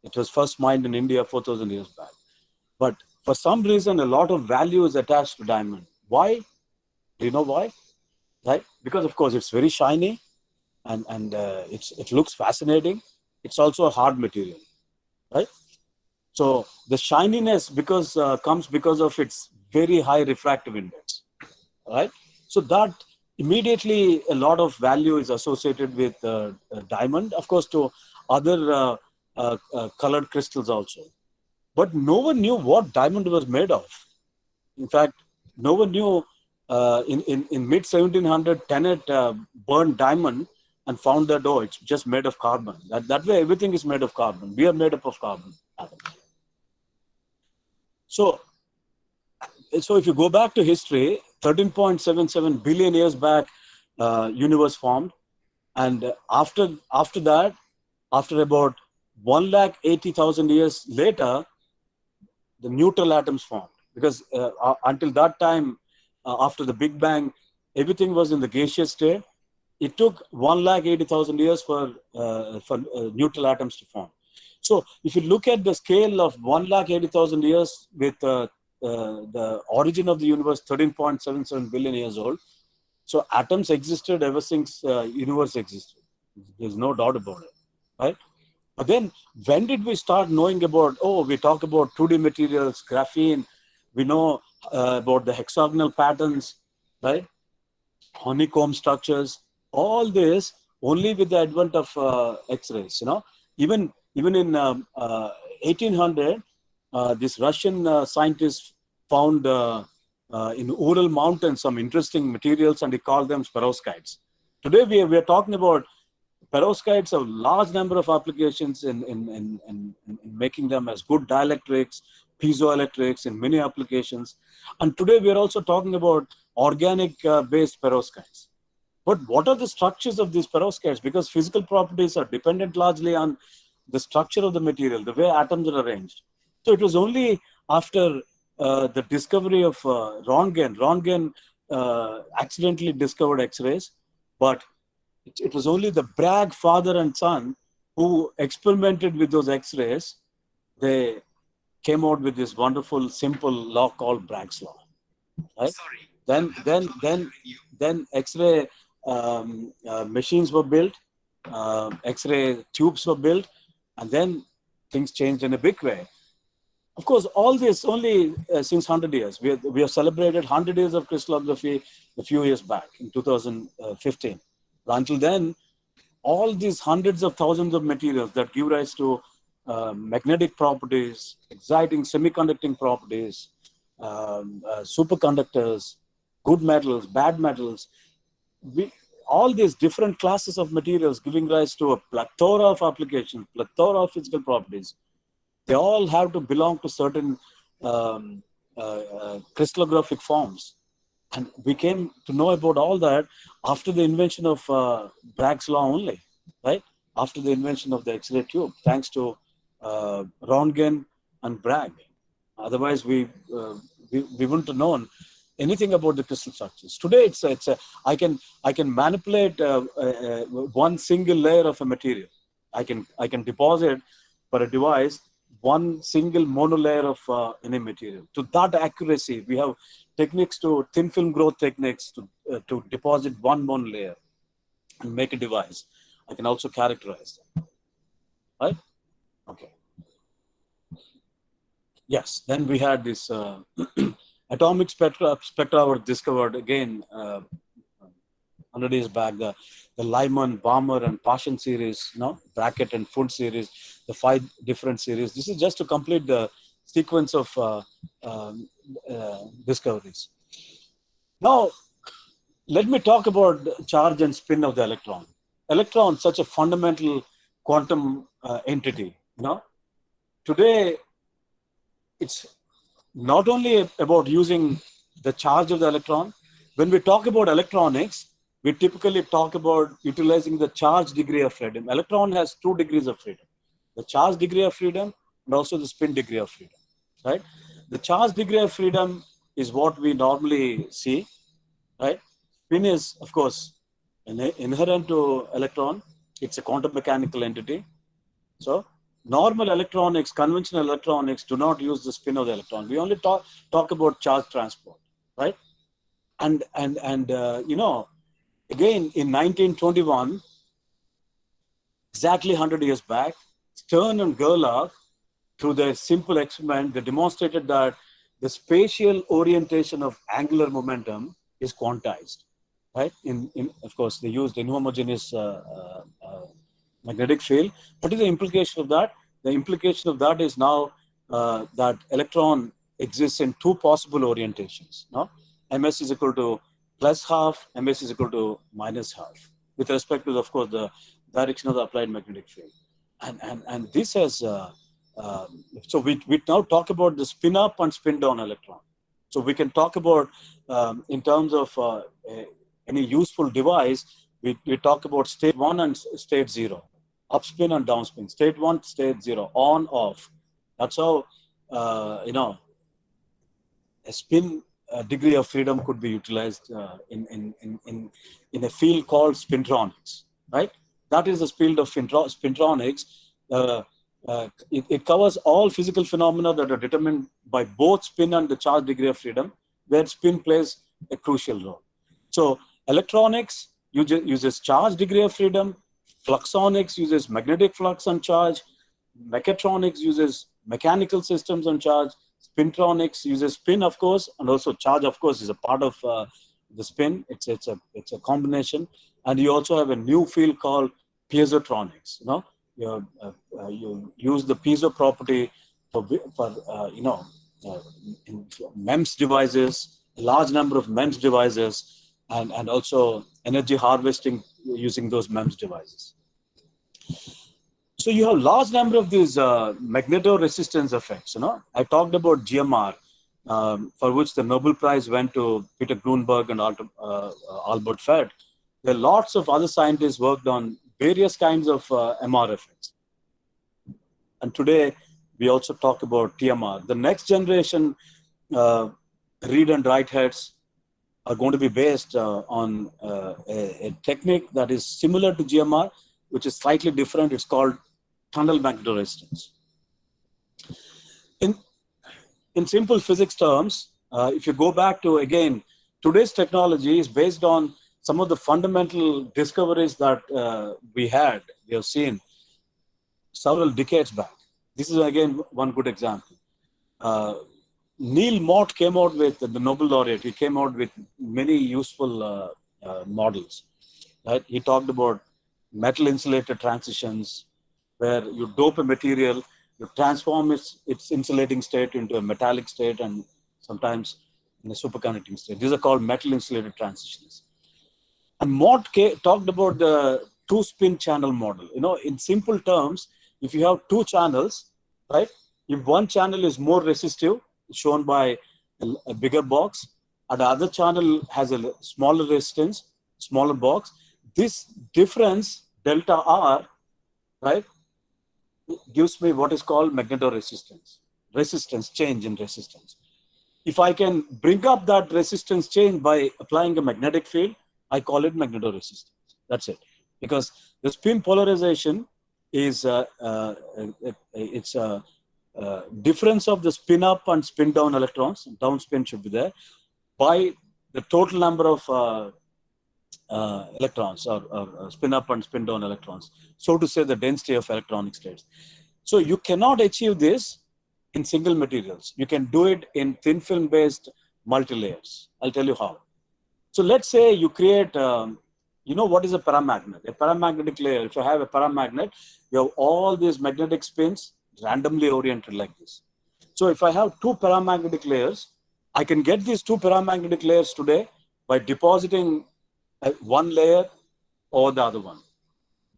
It was first mined in India 4,000 years back. But for some reason, a lot of value is attached to diamond. Why? Do you know why? Right? Because, of course, it's very shiny. And it looks fascinating. It's also a hard material, right? So the shininess comes because of its very high refractive index, right? So that immediately a lot of value is associated with diamond, of course, to other colored crystals also. But no one knew what diamond was made of. In fact, no one knew. In mid 1700, Tennant burned diamond and found that, it's just made of carbon. That way, everything is made of carbon. We are made up of carbon atoms. So if you go back to history, 13.77 billion years back, universe formed. And after that, after about 180,000 years later, the neutral atoms formed. Because until that time, after the Big Bang, everything was in the gaseous state. It took 180,000 years for neutral atoms to form. So if you look at the scale of 180,000 years with the origin of the universe, 13.77 billion years old, so atoms existed ever since universe existed. There's no doubt about it, right? But then when did we start knowing about, we talk about 2D materials, graphene, we know about the hexagonal patterns, right? Honeycomb structures, all this only with the advent of X-rays, Even in 1800, this Russian scientist found in Ural Mountains some interesting materials and he called them perovskites. Today we are talking about perovskites have large number of applications in making them as good dielectrics, piezoelectrics in many applications. And today we are also talking about organic based perovskites. But what are the structures of these perovskites? Because physical properties are dependent largely on the structure of the material, the way atoms are arranged. So it was only after the discovery of Röntgen accidentally discovered X-rays, but it was only the Bragg father and son who experimented with those X-rays. They came out with this wonderful, simple law called Bragg's law. Right? Then X-ray machines were built, X-ray tubes were built, and then things changed in a big way. Of course, all this only since 100 years. We have celebrated 100 years of crystallography a few years back in 2015. Until then, all these hundreds of thousands of materials that give rise to magnetic properties, exciting semiconducting properties, superconductors, good metals, bad metals, all these different classes of materials giving rise to a plethora of applications, plethora of physical properties. They all have to belong to certain crystallographic forms. And we came to know about all that after the invention of Bragg's law only, right? After the invention of the X-ray tube, thanks to Röntgen and Bragg. Otherwise, we wouldn't have known anything about the crystal structures. Today, I can manipulate one single layer of a material. I can deposit for a device one single monolayer of any material. To that accuracy, we have techniques to thin film growth techniques to deposit one monolayer and make a device. I can also characterize them, right? Okay. Yes. Then we had this atomic spectra were discovered again 100 years back. The Lyman, Balmer, and Paschen series, Brackett and Fund series, the 5 different series. This is just to complete the sequence of discoveries. Now, let me talk about the charge and spin of the electron. Electron, such a fundamental quantum entity. Today, it's not only about using the charge of the electron. When we talk about electronics, we typically talk about utilizing the charge degree of freedom. Electron has 2 degrees of freedom: the charge degree of freedom and also the spin degree of freedom, right? The charge degree of freedom is what we normally see, right? Spin is, of course, inherent to electron. It's a quantum mechanical entity. So normal electronics, conventional electronics do not use the spin of the electron. We only talk about charge transport, right? And again, in 1921, exactly 100 years back, Stern and Gerlach, through their simple experiment, they demonstrated that the spatial orientation of angular momentum is quantized, right? Of course, they used inhomogeneous magnetic field. What is the implication of that? The implication of that is now that electron exists in 2 possible orientations. MS is equal to plus half, MS is equal to minus half, with respect to, of course, the direction of the applied magnetic field. And this has, so we now talk about the spin up and spin down electron. So we can talk about, in terms of any useful device, we talk about state 1 and state 0, upspin and downspin, state 1, state 0, on, off. That's how, a spin degree of freedom could be utilized in a field called spintronics, right? That is the field of spintronics. It covers all physical phenomena that are determined by both spin and the charge degree of freedom, where spin plays a crucial role. So electronics uses charge degree of freedom, fluxonics uses magnetic flux and charge, mechatronics uses mechanical systems and charge, spintronics uses spin, of course, and also charge, of course, is a part of the spin. It's a combination. And you also have a new field called piezotronics. You use the piezo property for in MEMS devices, a large number of MEMS devices, and also energy harvesting using those MEMS devices. So you have large number of these magnetoresistance effects. I talked about GMR, for which the Nobel Prize went to Peter Grunberg and Albert Fett. There are lots of other scientists worked on various kinds of MR effects. And today, we also talk about TMR. The next generation read and write heads are going to be based on a technique that is similar to GMR, which is slightly different. It's called tunnel magnetoresistance. In simple physics terms, if you go back to, again, today's technology is based on some of the fundamental discoveries that we have seen several decades back. This is, again, one good example. Neil Mott came out with, the Nobel laureate, he came out with many useful models. Right? He talked about metal insulated transitions, where you dope a material, you transform its insulating state into a metallic state and sometimes in a superconducting state. These are called metal insulated transitions. And Mott talked about the 2-spin channel model. In simple terms, if you have 2 channels, right, If one channel is more resistive, shown by a bigger box, and the other channel has a smaller resistance, smaller box, this difference, delta R, right, gives me what is called magnetoresistance, resistance, change in resistance. If I can bring up that resistance change by applying a magnetic field, I call it magnetoresistance. That's it. Because the spin polarization is it's a difference of the spin up and spin down electrons. Down spin should be there by the total number of electrons, or spin up and spin down electrons. So to say, the density of electronic states. So you cannot achieve this in single materials. You can do it in thin film based multi-layers. I'll tell you how. So let's say you create, you know what is a paramagnet? A paramagnetic layer, if you have a paramagnet, you have all these magnetic spins randomly oriented like this. So if I have two paramagnetic layers, I can get these two paramagnetic layers today by depositing one layer over the other one.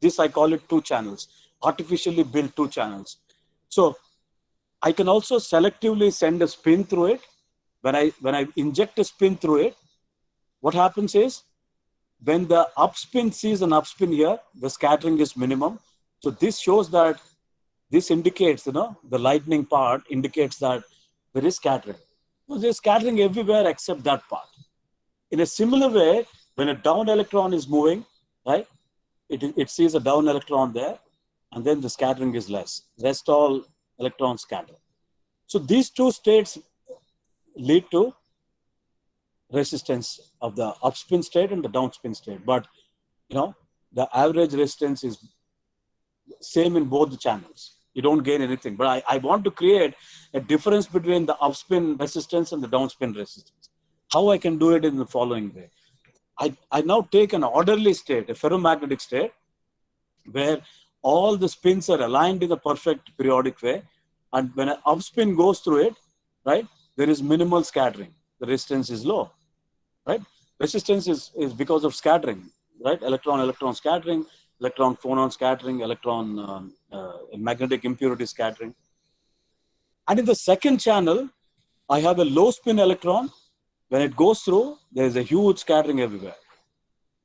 This I call it two channels, artificially built two channels. So I can also selectively send a spin through it. When I inject a spin through it, what happens is when the upspin sees an upspin here, the scattering is minimum. So this shows that this indicates, the lightning part indicates that there is scattering. So there's scattering everywhere except that part. In a similar way, when a down electron is moving, right, it sees a down electron there, and then the scattering is less. Rest all electrons scatter. So these two states lead to resistance of the upspin state and the downspin state. But the average resistance is same in both the channels. You don't gain anything. But I want to create a difference between the upspin resistance and the downspin resistance. How I can do it in the following way. I now take an orderly state, a ferromagnetic state, where all the spins are aligned in a perfect periodic way. And when an upspin goes through it, right, there is minimal scattering. The resistance is low, right? Resistance is because of scattering, right? Electron scattering, electron phonon scattering, electron magnetic impurity scattering. And in the second channel, I have a low spin electron. When it goes through, there is a huge scattering everywhere.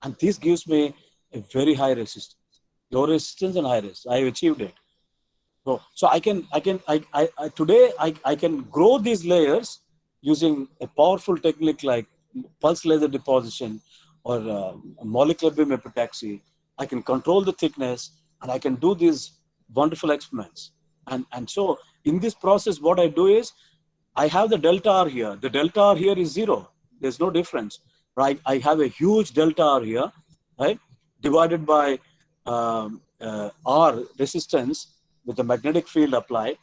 And this gives me a very high resistance, low resistance and high resistance. I have achieved it. So I can today I can grow these layers using a powerful technique like pulse laser deposition or molecular beam epitaxy. I can control the thickness and I can do these wonderful experiments. And so in this process, what I do is I have the delta R here. The delta R here is zero. There's no difference, right? I have a huge delta R here, right? Divided by R resistance with the magnetic field applied.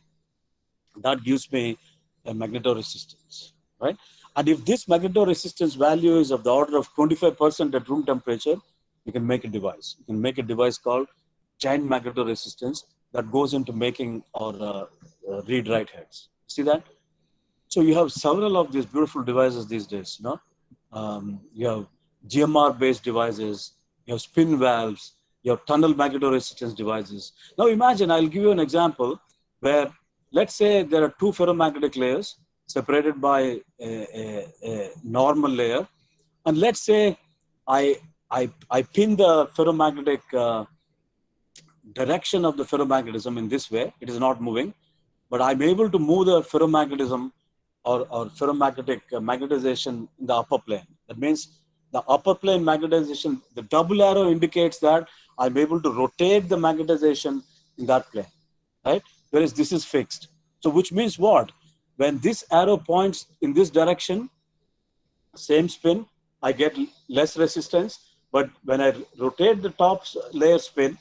That gives me a magnetoresistance, right? And if this magnetoresistance value is of the order of 25% at room temperature, you can make a device. You can make a device called giant magnetoresistance that goes into making our read-write heads. See that? So you have several of these beautiful devices these days. You have GMR-based devices, you have spin valves, you have tunnel magnetoresistance devices. Now imagine, I'll give you an example where, let's say there are two ferromagnetic layers separated by a normal layer. And let's say I pin the ferromagnetic direction of the ferromagnetism in this way. It is not moving, but I'm able to move the ferromagnetism or ferromagnetic magnetization in the upper plane. That means the upper plane magnetization, the double arrow indicates that I'm able to rotate the magnetization in that plane, right? Whereas this is fixed. So which means what? When this arrow points in this direction, same spin, I get less resistance. But when I rotate the top layer spin,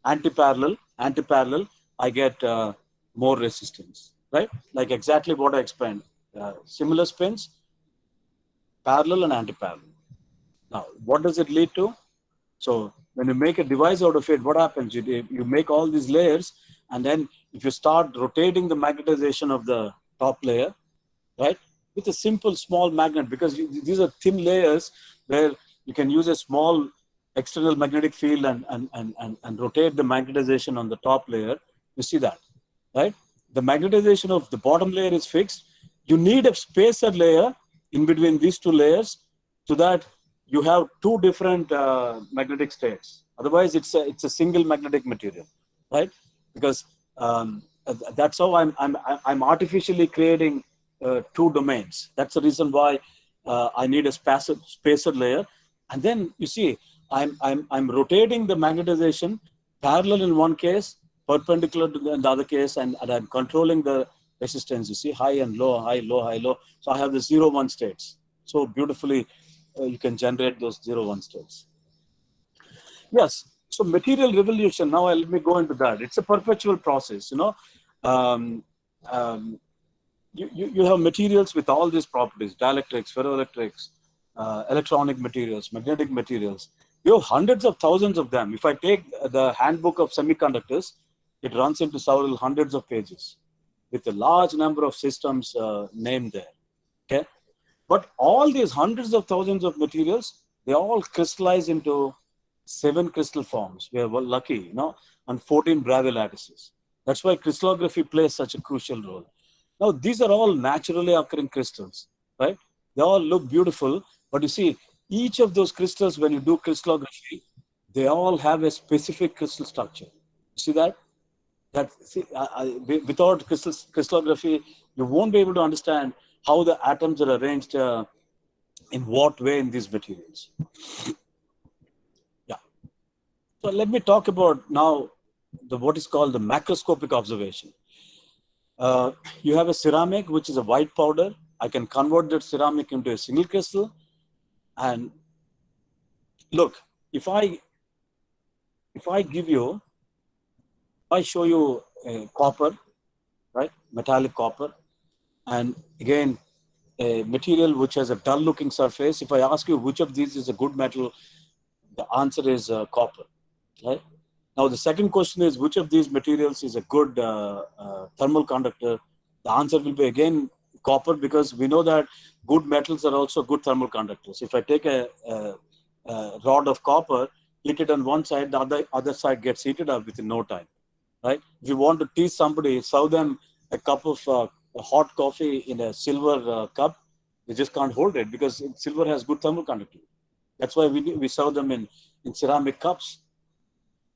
anti-parallel, I get more resistance, right? Like exactly what I explained. Similar spins, parallel and anti-parallel. Now, what does it lead to? So when you make a device out of it, what happens? You make all these layers, and then if you start rotating the magnetization of the top layer, right, with a simple small magnet, because these are thin layers where you can use a small external magnetic field and rotate the magnetization on the top layer. You see that, right? the magnetization of the bottom layer is fixed. You need a spacer layer in between these two layers so that you have two different magnetic states. Otherwise, it's a single magnetic material, right? Because that's how I'm artificially creating two domains. That's the reason why I need a spacer layer. And then you see, I'm rotating the magnetization parallel in one case, perpendicular to the other case, and I'm controlling the resistance. You see, high and low, high, low, high, low. So I have the 0, 1 states. So beautifully, you can generate those 0, 1 states. Yes. So material revolution. Now let me go into that. It's a perpetual process. Um, um, you have materials with all these properties: dielectrics, ferroelectrics, electronic materials, magnetic materials. You have hundreds of thousands of them. If I take the handbook of semiconductors, it runs into several hundreds of pages with a large number of systems named there. Okay, but all these hundreds of thousands of materials, they all crystallize into 7 crystal forms. We are lucky, and 14 Bravais lattices. That's why crystallography plays such a crucial role. Now, these are all naturally occurring crystals, right? They all look beautiful, but you see, each of those crystals, when you do crystallography, they all have a specific crystal structure. You see that? Without crystallography, you won't be able to understand how the atoms are arranged in what way in these materials. Yeah. So let me talk about now what is called the macroscopic observation. You have a ceramic, which is a white powder. I can convert that ceramic into a single crystal. And look, if I show you copper, right, metallic copper, and again a material which has a dull-looking surface. If I ask you which of these is a good metal, the answer is copper, right? Now the second question is which of these materials is a good thermal conductor? The answer will be again copper, because we know that good metals are also good thermal conductors. If I take a rod of copper, heat it on one side, the other side gets heated up within no time, right? If you want to tease somebody, serve them a cup of hot coffee in a silver cup, they just can't hold it because silver has good thermal conductivity. That's why we serve them in ceramic cups.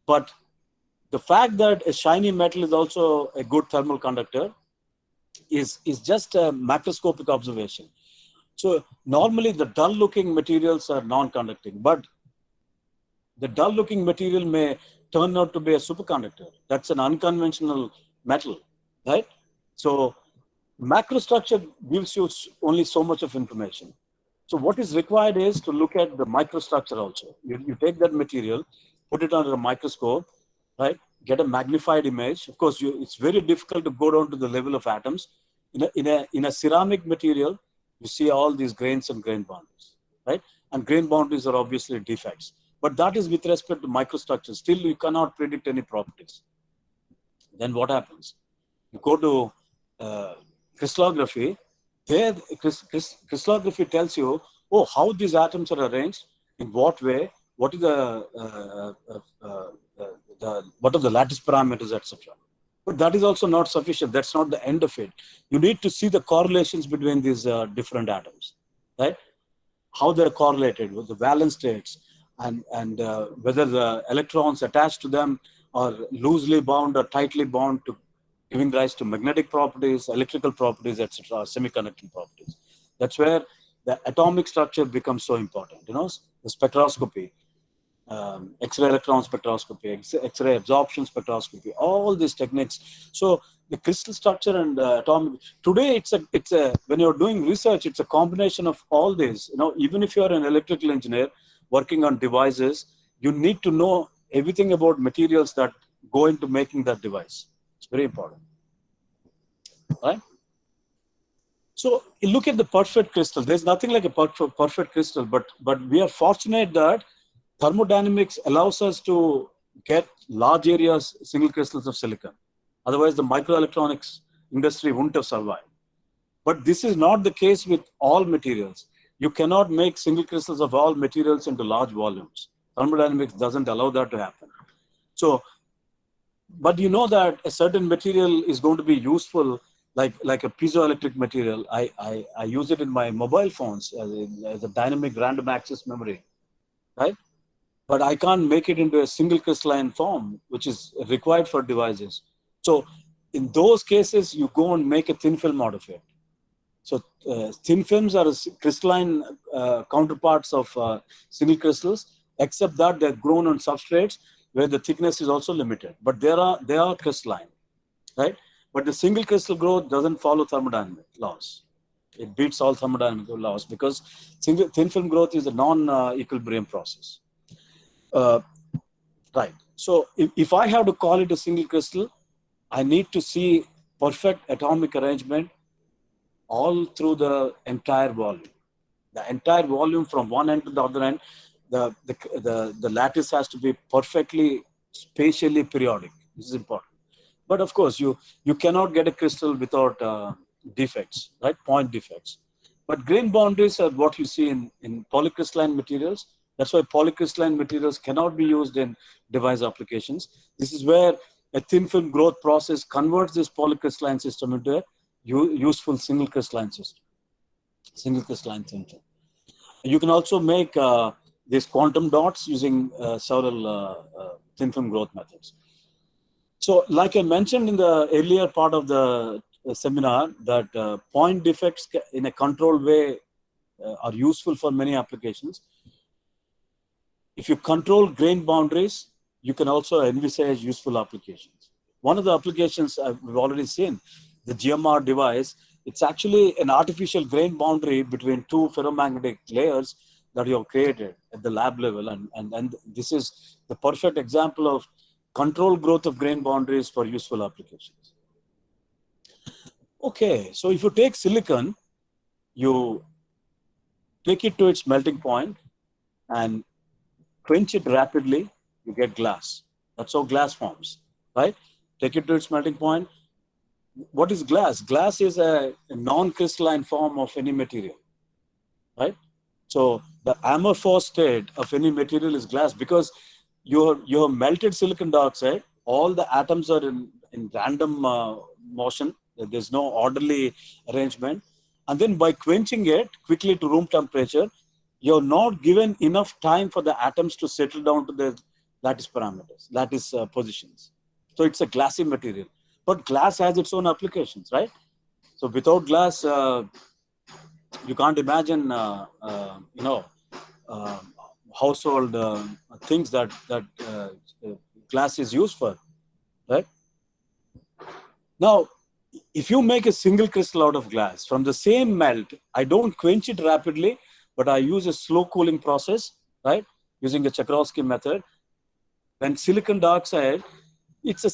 But the fact that a shiny metal is also a good thermal conductor is just a macroscopic observation. So normally the dull-looking materials are non-conducting, but the dull-looking material may turn out to be a superconductor. That's an unconventional metal, right? So macrostructure gives you only so much of information. So what is required is to look at the microstructure also. You take that material, put it under a microscope, right? Get a magnified image. Of course, it's very difficult to go down to the level of atoms. In a ceramic material, you see all these grains and grain boundaries, right? And grain boundaries are obviously defects. But that is with respect to microstructure. Still, you cannot predict any properties. Then what happens? You go to crystallography. There, crystallography tells you, oh, how these atoms are arranged, in what way, what is what are the lattice parameters, etc. But that is also not sufficient. That's not the end of it. You need to see the correlations between these different atoms, right? How they're correlated with the valence states, and whether the electrons attached to them are loosely bound or tightly bound, to giving rise to magnetic properties, electrical properties, etc., semiconductor properties. That's where the atomic structure becomes so important. The spectroscopy, X-ray electron spectroscopy, X-ray absorption spectroscopy, all these techniques. So the crystal structure and atomic. Today, it's a when you're doing research, it's a combination of all these. Even if you're an electrical engineer working on devices, you need to know everything about materials that go into making that device. It's very important, right? So you look at the perfect crystal. There's nothing like a perfect crystal, but we are fortunate that thermodynamics allows us to get large areas, single crystals of silicon. Otherwise, the microelectronics industry wouldn't have survived. But this is not the case with all materials. You cannot make single crystals of all materials into large volumes. Thermodynamics doesn't allow that to happen. So But you know that a certain material is going to be useful, like a piezoelectric material. I use it in my mobile phones as a dynamic random access memory, right? But I can't make it into a single crystalline form, which is required for devices. So in those cases, you go and make a thin film out of it. So thin films are crystalline counterparts of single crystals, except that they're grown on substrates where the thickness is also limited. But they are crystalline, right? But the single crystal growth doesn't follow thermodynamic laws. It beats all thermodynamic laws because thin film growth is a non-equilibrium process. Right. So if I have to call it a single crystal, I need to see perfect atomic arrangement all through the entire volume. The entire volume from one end to the other end, the lattice has to be perfectly spatially periodic. This is important. But of course, you cannot get a crystal without defects, right? Point defects. But grain boundaries are what you see in polycrystalline materials. That's why polycrystalline materials cannot be used in device applications. This is where a thin film growth process converts this polycrystalline system into a useful single crystalline system, single crystalline thin film. You can also make these quantum dots using several thin film growth methods. So, like I mentioned in the earlier part of the seminar, that point defects in a controlled way are useful for many applications. If you control grain boundaries, you can also envisage useful applications. One of the applications we've already seen, the GMR device, it's actually an artificial grain boundary between two ferromagnetic layers that you have created at the lab level. And this is the perfect example of controlled growth of grain boundaries for useful applications. Okay, so if you take silicon, you take it to its melting point and quench it rapidly, you get glass. That's how glass forms, right? Take it to its melting point. What is glass? Glass is a non-crystalline form of any material, right? So the amorphous state of any material is glass because your melted silicon dioxide, all the atoms are in random motion. There's no orderly arrangement. And then by quenching it quickly to room temperature, you're not given enough time for the atoms to settle down to the lattice parameters, lattice positions. So it's a glassy material. But glass has its own applications, right? So without glass, you can't imagine, uh, household things that glass is used for, right? Now, if you make a single crystal out of glass from the same melt, I don't quench it rapidly, but I use a slow cooling process, right? Using a Chakrovsky method. When silicon dioxide, it's the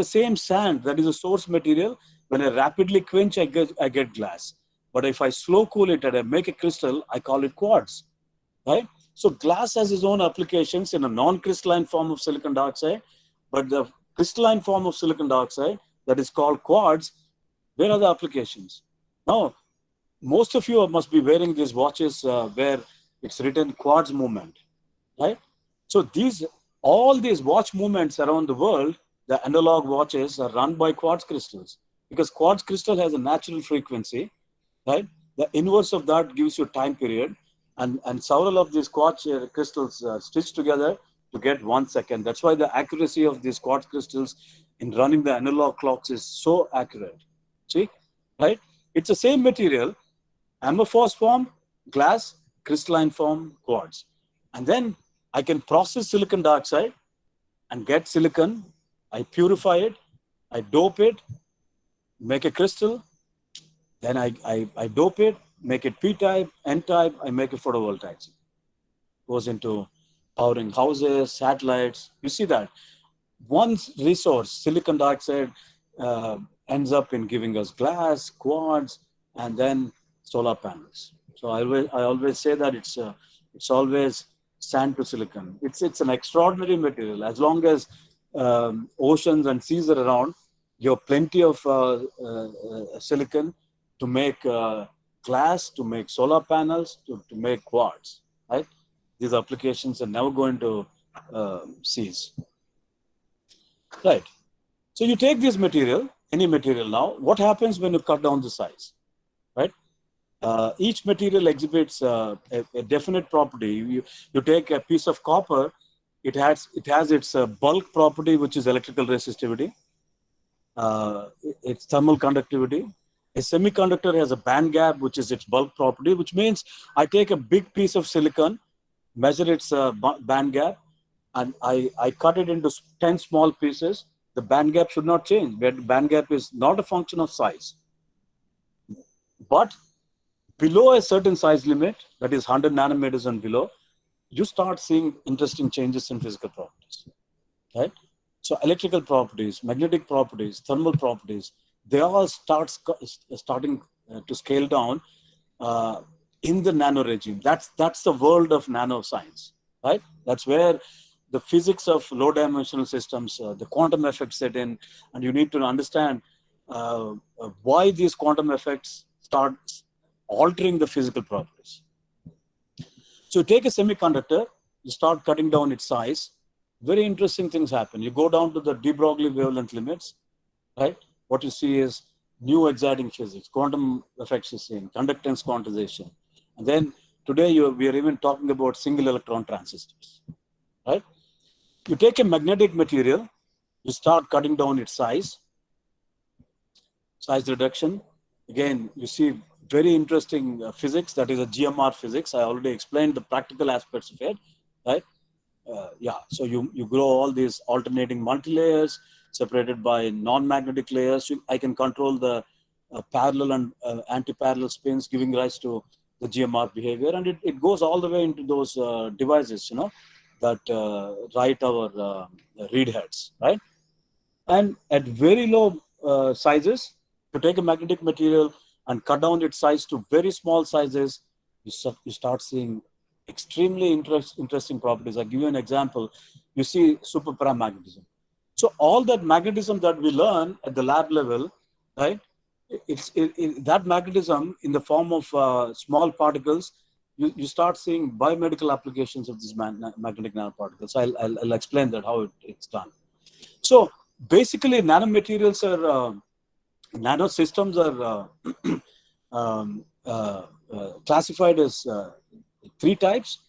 same sand that is a source material. When I rapidly quench, I get glass. But if I slow cool it and I make a crystal, I call it quartz, right? So glass has its own applications in a non-crystalline form of silicon dioxide, but the crystalline form of silicon dioxide that is called quartz, where are the applications? Now, most of you must be wearing these watches where it's written quartz movement, right? So all these watch movements around the world, the analog watches are run by quartz crystals because quartz crystal has a natural frequency, right? The inverse of that gives you time period, and several of these quartz crystals stitched together to get 1 second. That's why the accuracy of these quartz crystals in running the analog clocks is so accurate. See, right? It's the same material, amorphous form, glass, crystalline form, quartz. And then I can process silicon dioxide and get silicon. I purify it, I dope it, make a crystal, then I dope it, make it P-type, N-type, I make a photovoltaic. Goes into powering houses, satellites. You see that. One resource, silicon dioxide, ends up in giving us glass, quartz, and then solar panels. So I always say that it's always sand to silicon. It's an extraordinary material. As long as oceans and seas are around, you have plenty of silicon to make glass, to make solar panels, to make quartz, right? These applications are never going to cease. Right. So you take this material, any material now, what happens when you cut down the size, right? Each material exhibits a definite property. You take a piece of copper, it has its bulk property, which is electrical resistivity, its thermal conductivity. A semiconductor has a band gap, which is its bulk property, which means I take a big piece of silicon, measure its band gap, and I cut it into 10 small pieces. The band gap should not change. But band gap is not a function of size. But below a certain size limit, that is 100 nanometers and below, you start seeing interesting changes in physical properties, right? So electrical properties, magnetic properties, thermal properties, they all starting to scale down uh, in the nano regime. That's the world of nanoscience, right? That's where the physics of low dimensional systems, the quantum effects set in, and you need to understand why these quantum effects start altering the physical properties. So you take a semiconductor, you start cutting down its size. Very interesting things happen. You go down to the de Broglie wavelength limits, right? What you see is new exciting physics, quantum effects is seen, conductance quantization. And then today we are even talking about single electron transistors, right? You take a magnetic material, you start cutting down its size reduction. Again, you see very interesting physics, that is a GMR physics. I already explained the practical aspects of it, right? Yeah, so you grow all these alternating multi-layers separated by non-magnetic layers. I can control the parallel and anti-parallel spins, giving rise to the GMR behavior. And it goes all the way into those devices, that write our read heads, right? And at very low sizes, to take a magnetic material and cut down its size to very small sizes, you start seeing extremely interesting properties. I'll give you an example. You see superparamagnetism. So all that magnetism that we learn at the lab level, right? That magnetism in the form of small particles, you start seeing biomedical applications of these magnetic nanoparticles. I'll explain that how it's done. So basically, nanomaterials are nanosystems are classified as three types.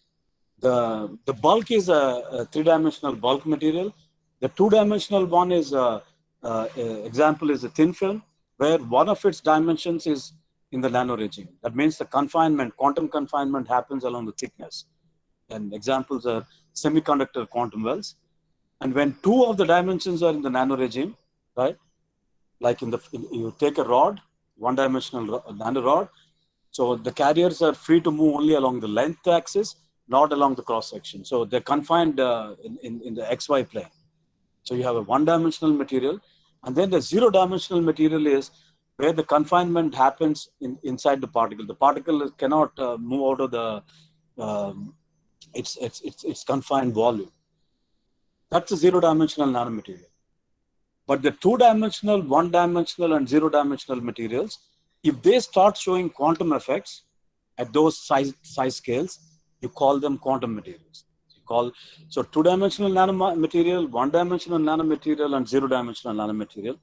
The bulk is a three-dimensional bulk material. The two-dimensional one is example is a thin film, where one of its dimensions is in the nano regime. That means the confinement, quantum confinement, happens along the thickness. And examples are semiconductor quantum wells. And when two of the dimensions are in the nano regime, right? Like you take a rod, one-dimensional nano rod. So the carriers are free to move only along the length axis, not along the cross section. So they're confined in the XY plane. So you have a one-dimensional material, and then the zero-dimensional material is where the confinement happens inside the particle. The particle cannot move out of the its confined volume. That's a zero-dimensional nanomaterial. But the two-dimensional, one-dimensional, and zero-dimensional materials, if they start showing quantum effects at those size scales, you call them quantum materials. So two-dimensional nanomaterial, one-dimensional nanomaterial, and zero-dimensional nanomaterial.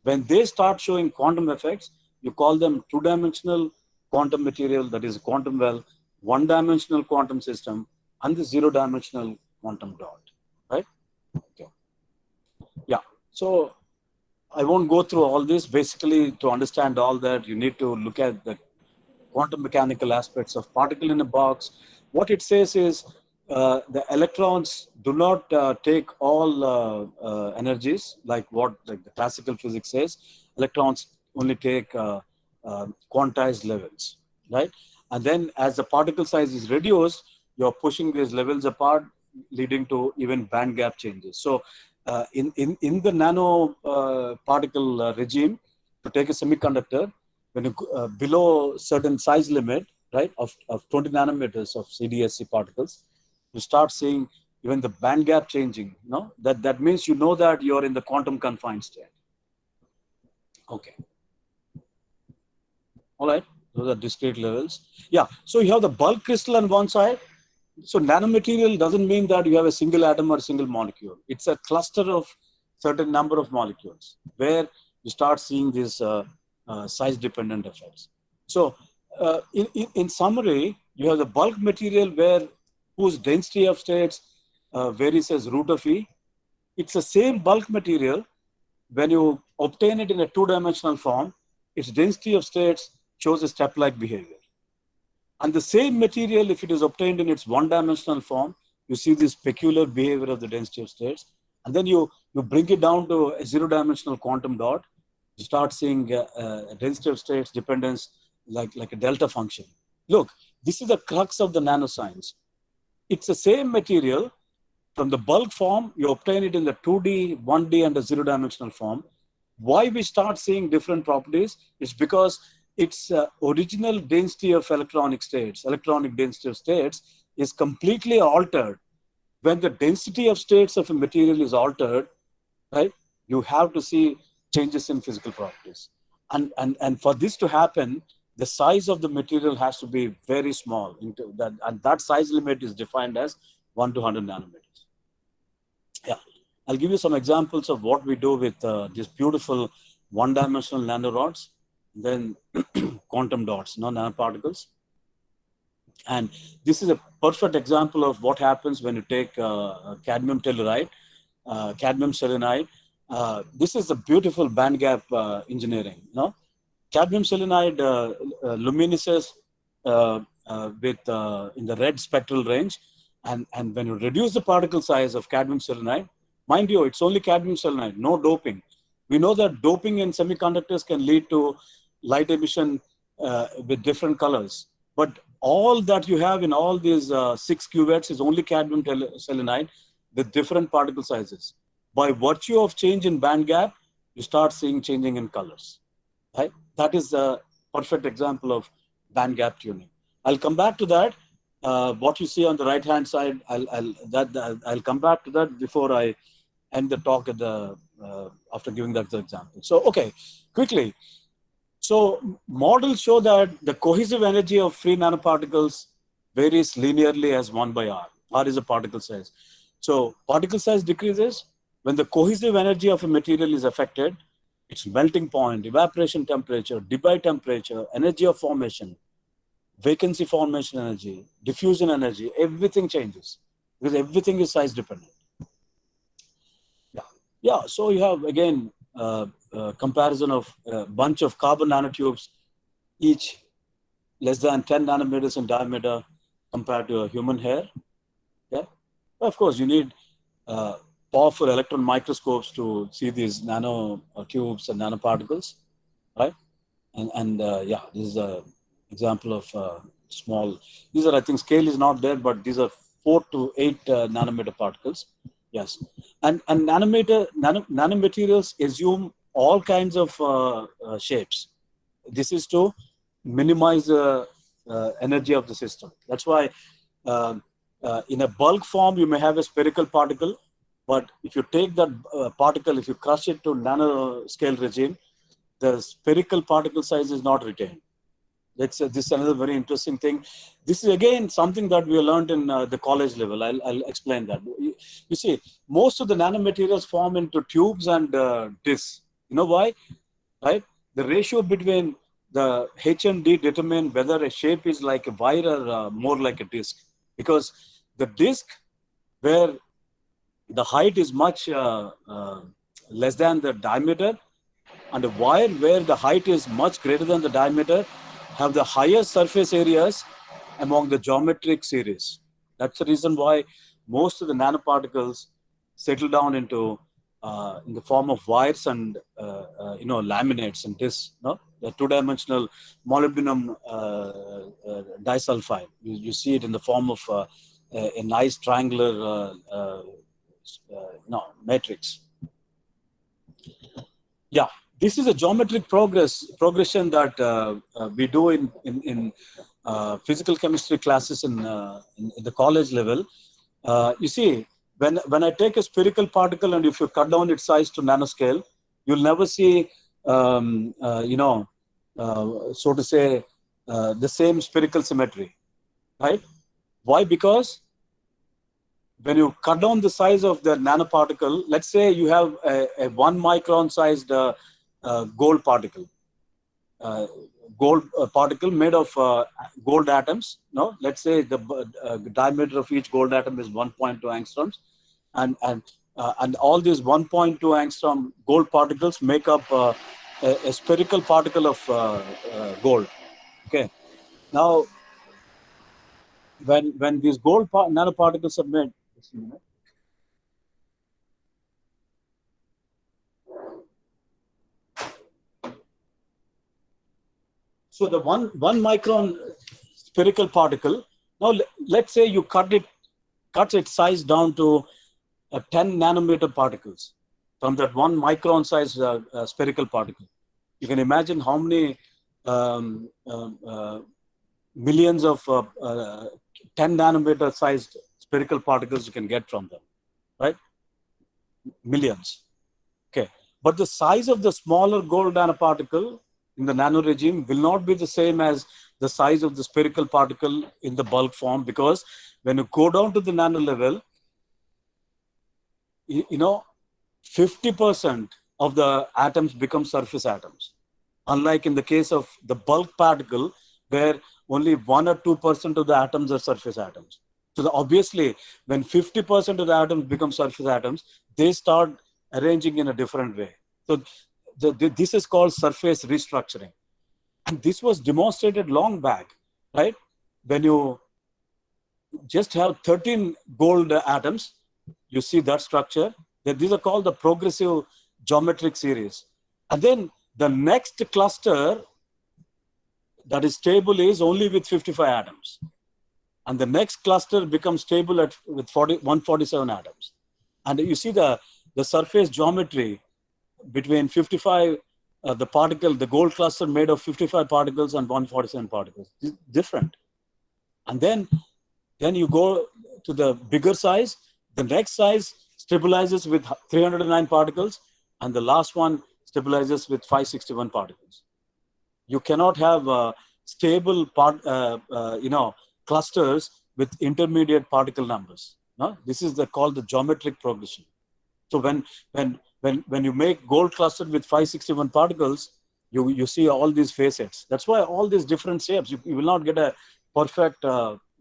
When they start showing quantum effects, you call them two-dimensional quantum material, that is quantum well, one-dimensional quantum system, and the zero-dimensional quantum dot, right? Okay. Yeah. So I won't go through all this. Basically, to understand all that, you need to look at the quantum mechanical aspects of particle in a box. What it says is the electrons do not take all energies like the classical physics says. Electrons only take quantized levels, right? And then as the particle size is reduced, you're pushing these levels apart, leading to even band gap changes. So in the nano particle regime, to take a semiconductor, when you below certain size limit, right, of 20 nanometers of CDSC particles, you start seeing even the band gap changing. That means that you're in the quantum confined state. Okay. All right. Those are discrete levels. Yeah. So you have the bulk crystal on one side. So nanomaterial doesn't mean that you have a single atom or single molecule. It's a cluster of certain number of molecules, where you start seeing these size-dependent effects. So, in summary, you have the bulk material whose density of states varies as root of E. It's the same bulk material. When you obtain it in a two-dimensional form, its density of states shows a step-like behavior. And the same material, if it is obtained in its one-dimensional form, you see this peculiar behavior of the density of states. And then you bring it down to a zero-dimensional quantum dot, you start seeing density of states dependence like a delta function. Look, this is the crux of the nanoscience. It's the same material. From the bulk form, you obtain it in the 2D, 1D, and the zero-dimensional form. Why we start seeing different properties is because its original density of electronic density of states, is completely altered. When the density of states of a material is altered, right, you have to see changes in physical properties. And for this to happen, the size of the material has to be very small. And that size limit is defined as 1 to 100 nanometers. Yeah, I'll give you some examples of what we do with these beautiful one-dimensional nanorods, then quantum dots, nanoparticles. And this is a perfect example of what happens when you take cadmium telluride, cadmium selenide. This is a beautiful band gap engineering. Cadmium selenide luminesces in the red spectral range. And when you reduce the particle size of cadmium selenide, mind you, it's only cadmium selenide, no doping. We know that doping in semiconductors can lead to light emission with different colors. But all that you have in all these 6 cuvettes is only cadmium selenide with different particle sizes. By virtue of change in band gap, you start seeing changing in colors. Right? That is a perfect example of band gap tuning. I'll come back to that. What you see on the right-hand side, I'll come back to that before I end the talk after giving that example. So, okay, quickly. So, models show that the cohesive energy of free nanoparticles varies linearly as 1 by r. R is a particle size. So, particle size decreases when the cohesive energy of a material is affected. Its melting point, evaporation temperature, Debye temperature, energy of formation, vacancy formation energy, diffusion energy, everything changes because everything is size dependent. Yeah. So you have again comparison of a bunch of carbon nanotubes, each less than 10 nanometers in diameter compared to a human hair. Yeah. Of course, you need powerful electron microscopes to see these nanotubes and nanoparticles, right? And yeah, this is an example of small. These are, I think, scale is not there, but these are 4 to 8 nanometer particles. Yes, and nanomaterials assume all kinds of shapes. This is to minimize the energy of the system. That's why in a bulk form, you may have a spherical particle, but if you take that particle, if you crush it to nanoscale regime, the spherical particle size is not retained. This is another very interesting thing. This is again something that we learned in the college level. I'll explain that. You see, most of the nanomaterials form into tubes and discs. You know why? Right? The ratio between the H and D determine whether a shape is like a wire or more like a disc. Because the disc where the height is much less than the diameter, and a wire where the height is much greater than the diameter have the highest surface areas among the geometric series. That's the reason why most of the nanoparticles settle down into in the form of wires and laminates and discs. The two-dimensional molybdenum disulfide. You see it in the form of a nice triangular matrix. Yeah, this is a geometric progression that we do in physical chemistry classes in the college level. You see, when I take a spherical particle and if you cut down its size to nanoscale, you'll never see, so to say, the same spherical symmetry, right? Why? Because when you cut down the size of the nanoparticle, let's say you have a 1 micron sized gold particle, particle made of gold atoms. No, let's say the diameter of each gold atom is 1.2 angstroms, and all these 1.2 angstrom gold particles make up a spherical particle of gold. Okay, now when these nanoparticles are made, so the one micron spherical particle. Now let's say you cut its size down to 10 nanometer particles from that 1 micron size spherical particle. You can imagine how many millions of 10 nanometer sized spherical particles you can get from them, right? Millions. Okay. But the size of the smaller gold nanoparticle in the nano regime will not be the same as the size of the spherical particle in the bulk form, because when you go down to the nano level, you know, 50% of the atoms become surface atoms. Unlike in the case of the bulk particle, where only 1 or 2% of the atoms are surface atoms. So obviously, when 50% of the atoms become surface atoms, they start arranging in a different way. So this is called surface restructuring. And this was demonstrated long back, right? When you just have 13 gold atoms, you see that structure. These are called the progressive geometric series. And then the next cluster that is stable is only with 55 atoms. And the next cluster becomes stable with 147 atoms. And you see the surface geometry between 55, the gold cluster made of 55 particles and 147 particles. It's different. And then you go to the bigger size. The next size stabilizes with 309 particles, and the last one stabilizes with 561 particles. You cannot have stable clusters with intermediate particle numbers. No? This is called the geometric progression. So when you make gold cluster with 561 particles, you see all these facets. That's why all these different shapes, you will not get a perfect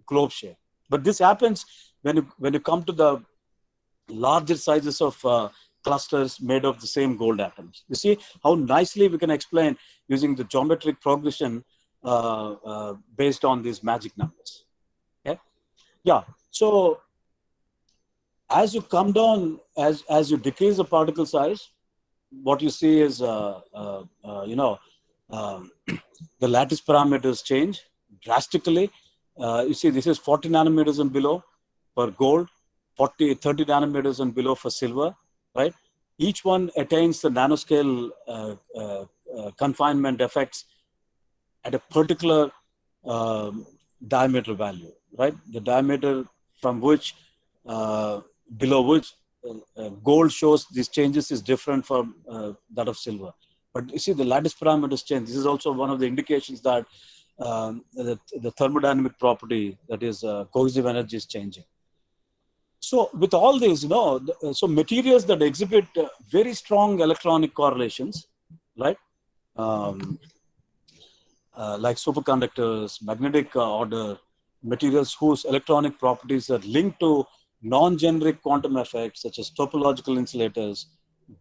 globe shape. But this happens when you come to the larger sizes of clusters made of the same gold atoms. You see how nicely we can explain using the geometric progression based on these magic numbers. Okay? Yeah. So as you come down, as you decrease the particle size, what you see is the lattice parameters change drastically. You see, this is 40 nanometers and below for gold, 30 nanometers and below for silver, right? Each one attains the nanoscale confinement effects at a particular diameter value, right? The diameter from which, below which gold shows these changes is different from that of silver. But you see, the lattice parameters change. This is also one of the indications that the thermodynamic property, that is cohesive energy, is changing. So with all these, so materials that exhibit very strong electronic correlations, right? Like superconductors, magnetic order, materials whose electronic properties are linked to non-generic quantum effects, such as topological insulators,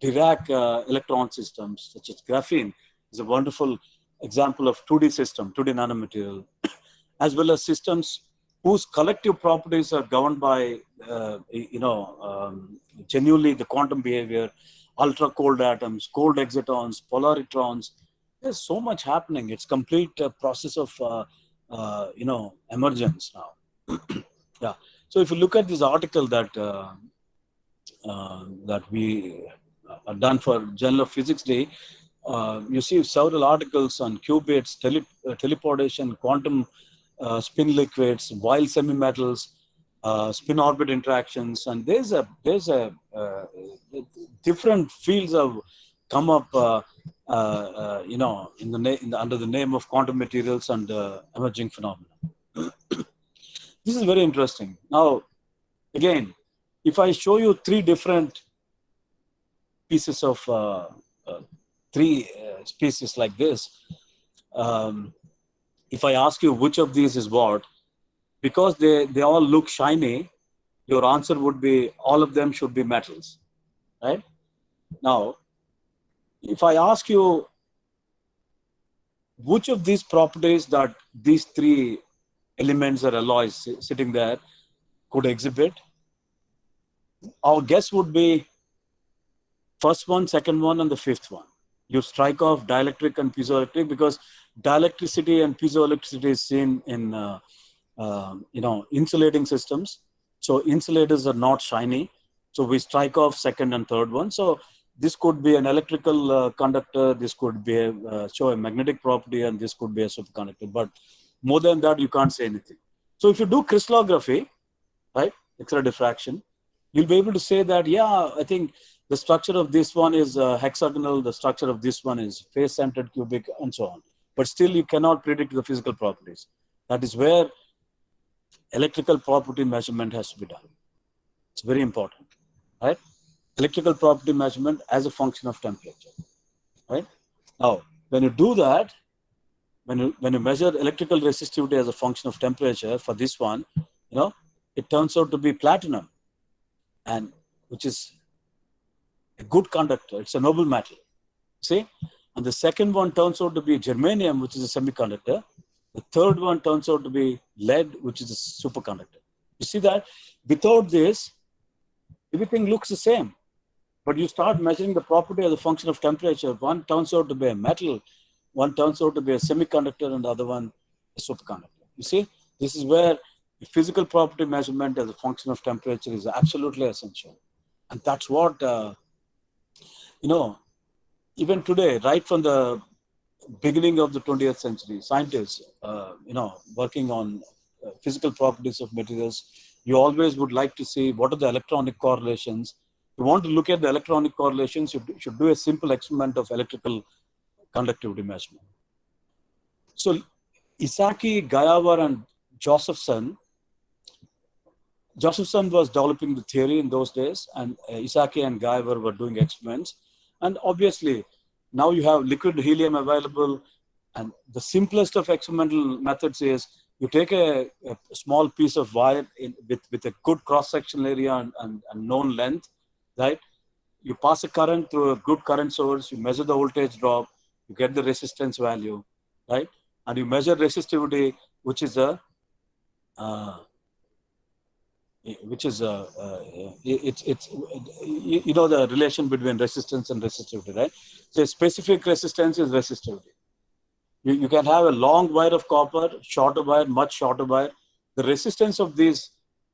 Dirac electron systems, such as graphene, is a wonderful example of 2D system, 2D nanomaterial, as well as systems whose collective properties are governed by, genuinely the quantum behavior, ultra cold atoms, cold excitons, polaritrons. There's so much happening. It's complete process of, emergence now. Yeah. So if you look at this article that we done for Journal of Physics Day, you see several articles on qubits, teleportation, quantum spin liquids, wild semimetals, spin orbit interactions, and there's a different fields have come up, under the name of quantum materials and emerging phenomena. This is very interesting. Now, again, if I show you three different pieces of three species like this, um, if I ask you which of these is what, because they all look shiny, your answer would be all of them should be metals, right? Now, if I ask you which of these properties that these three elements or alloys sitting there could exhibit, our guess would be first one, second one, and the fifth one. You strike off dielectric and piezoelectric because dielectricity and piezoelectricity is seen in insulating systems. So insulators are not shiny. So we strike off second and third one. So this could be an electrical conductor. This could be show a magnetic property, and this could be a superconductor. But more than that, you can't say anything. So if you do crystallography, right, X-ray diffraction, you'll be able to say that, yeah, I think the structure of this one is hexagonal, the structure of this one is face-centered cubic, and so on. But still, you cannot predict the physical properties. That is where electrical property measurement has to be done. It's very important, right? Electrical property measurement as a function of temperature, right? Now, when you do that, when you measure electrical resistivity as a function of temperature for this one, it turns out to be platinum, and which is a good conductor. It's a noble metal. See? And the second one turns out to be germanium, which is a semiconductor. The third one turns out to be lead, which is a superconductor. You see that? Without this, everything looks the same. But you start measuring the property as a function of temperature. One turns out to be a metal, one turns out to be a semiconductor, and the other one a superconductor. You see? This is where the physical property measurement as a function of temperature is absolutely essential. And that's what, even today, right from the beginning of the 20th century, scientists, working on physical properties of materials, you always would like to see what are the electronic correlations. If you want to look at the electronic correlations, you should do a simple experiment of electrical conductivity measurement. So Isaki, Gayavar, and Josephson was developing the theory in those days, and Isaki and Gayavar were doing experiments. And obviously, now you have liquid helium available, and the simplest of experimental methods is you take a small piece of wire with a good cross-sectional area and known length, right? You pass a current through a good current source, you measure the voltage drop, you get the resistance value, right? And you measure resistivity, which is the relation between resistance and resistivity, right? So specific resistance is resistivity. You can have a long wire of copper, shorter wire, much shorter wire. The resistance of these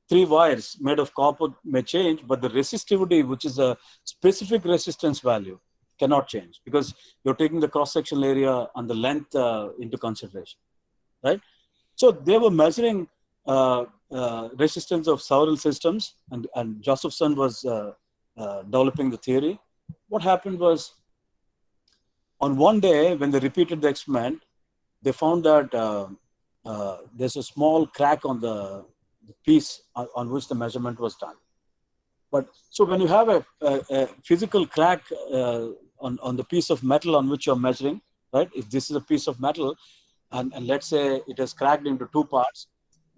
three wires made of copper may change, but the resistivity, which is a specific resistance value, cannot change because you're taking the cross-sectional area and the length into consideration, right? So they were measuring resistance of several systems, and Josephson was developing the theory. What happened was, on one day when they repeated the experiment, they found that there's a small crack on the piece on which the measurement was done. But so when you have a physical crack on the piece of metal on which you're measuring, right? If this is a piece of metal, and let's say it has cracked into two parts,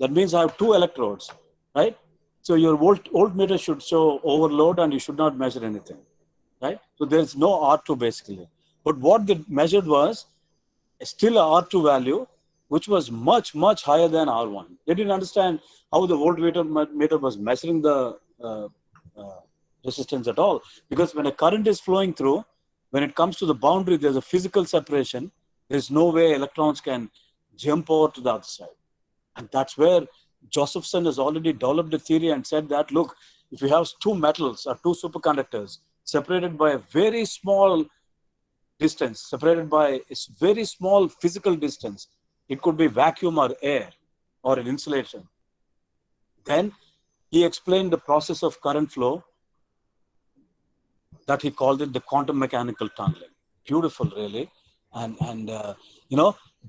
that means I have two electrodes, right? So your voltmeter should show overload, and you should not measure anything, right? So there's no R2 basically. But what they measured was still a R2 value, which was much, much higher than R1. They didn't understand how the voltmeter was measuring the resistance at all. Because when a current is flowing through, when it comes to the boundary, there's a physical separation. There's no way electrons can jump over to the other side. And that's where Josephson has already developed a theory and said that, look, if you have two metals or two superconductors separated by a very small distance, separated by a very small physical distance, it could be vacuum or air or an insulation. Then he explained the process of current flow that he called it the quantum mechanical tunneling. Beautiful, really. And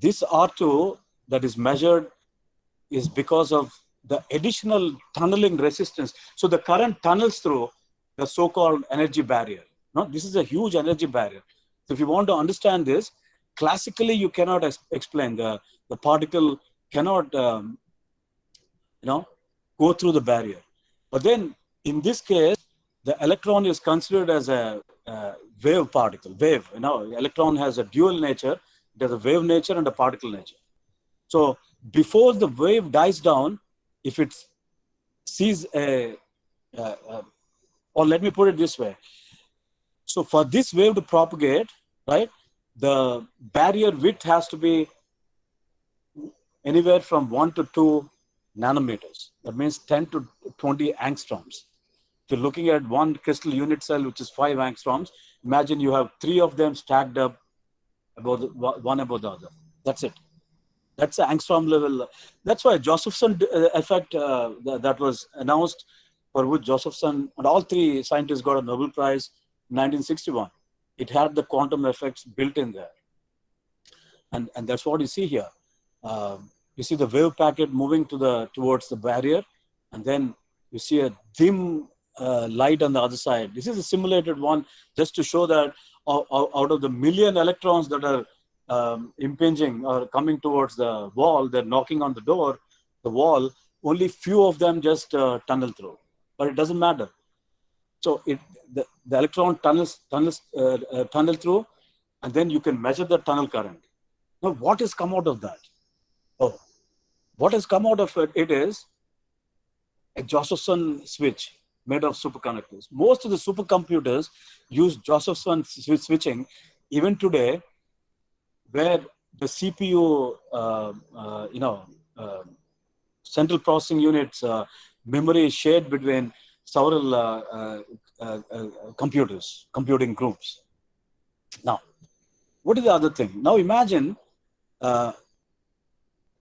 this R2 that is measured is because of the additional tunneling resistance. So the current tunnels through the so-called energy barrier. No, this is a huge energy barrier. So if you want to understand this, classically you cannot explain the particle cannot go through the barrier. But then in this case, the electron is considered as a wave particle. Wave, electron has a dual nature. It has a wave nature and a particle nature. So before the wave dies down, if it sees or let me put it this way. So for this wave to propagate, right, the barrier width has to be anywhere from 1 to 2 nanometers. That means 10 to 20 angstroms. If you're looking at one crystal unit cell, which is 5 angstroms, imagine you have 3 of them stacked up one above the other. That's it. That's the angstrom level. That's why Josephson effect that was announced, for which Josephson and all 3 scientists got a Nobel Prize in 1961. It had the quantum effects built in there. And that's what you see here. You see the wave packet moving towards the barrier, and then you see a dim light on the other side. This is a simulated one, just to show that out of the million electrons that are impinging or coming towards the wall, they're knocking on the wall, only few of them just tunnel through. But it doesn't matter. So the electron tunnel through, and then you can measure the tunnel current. Now, what has come out of that? Oh, what has come out of it is a Josephson switch made of superconductors. Most of the supercomputers use Josephson switching even today, where the CPU, central processing units, memory is shared between several computing groups. Now, what is the other thing? Now imagine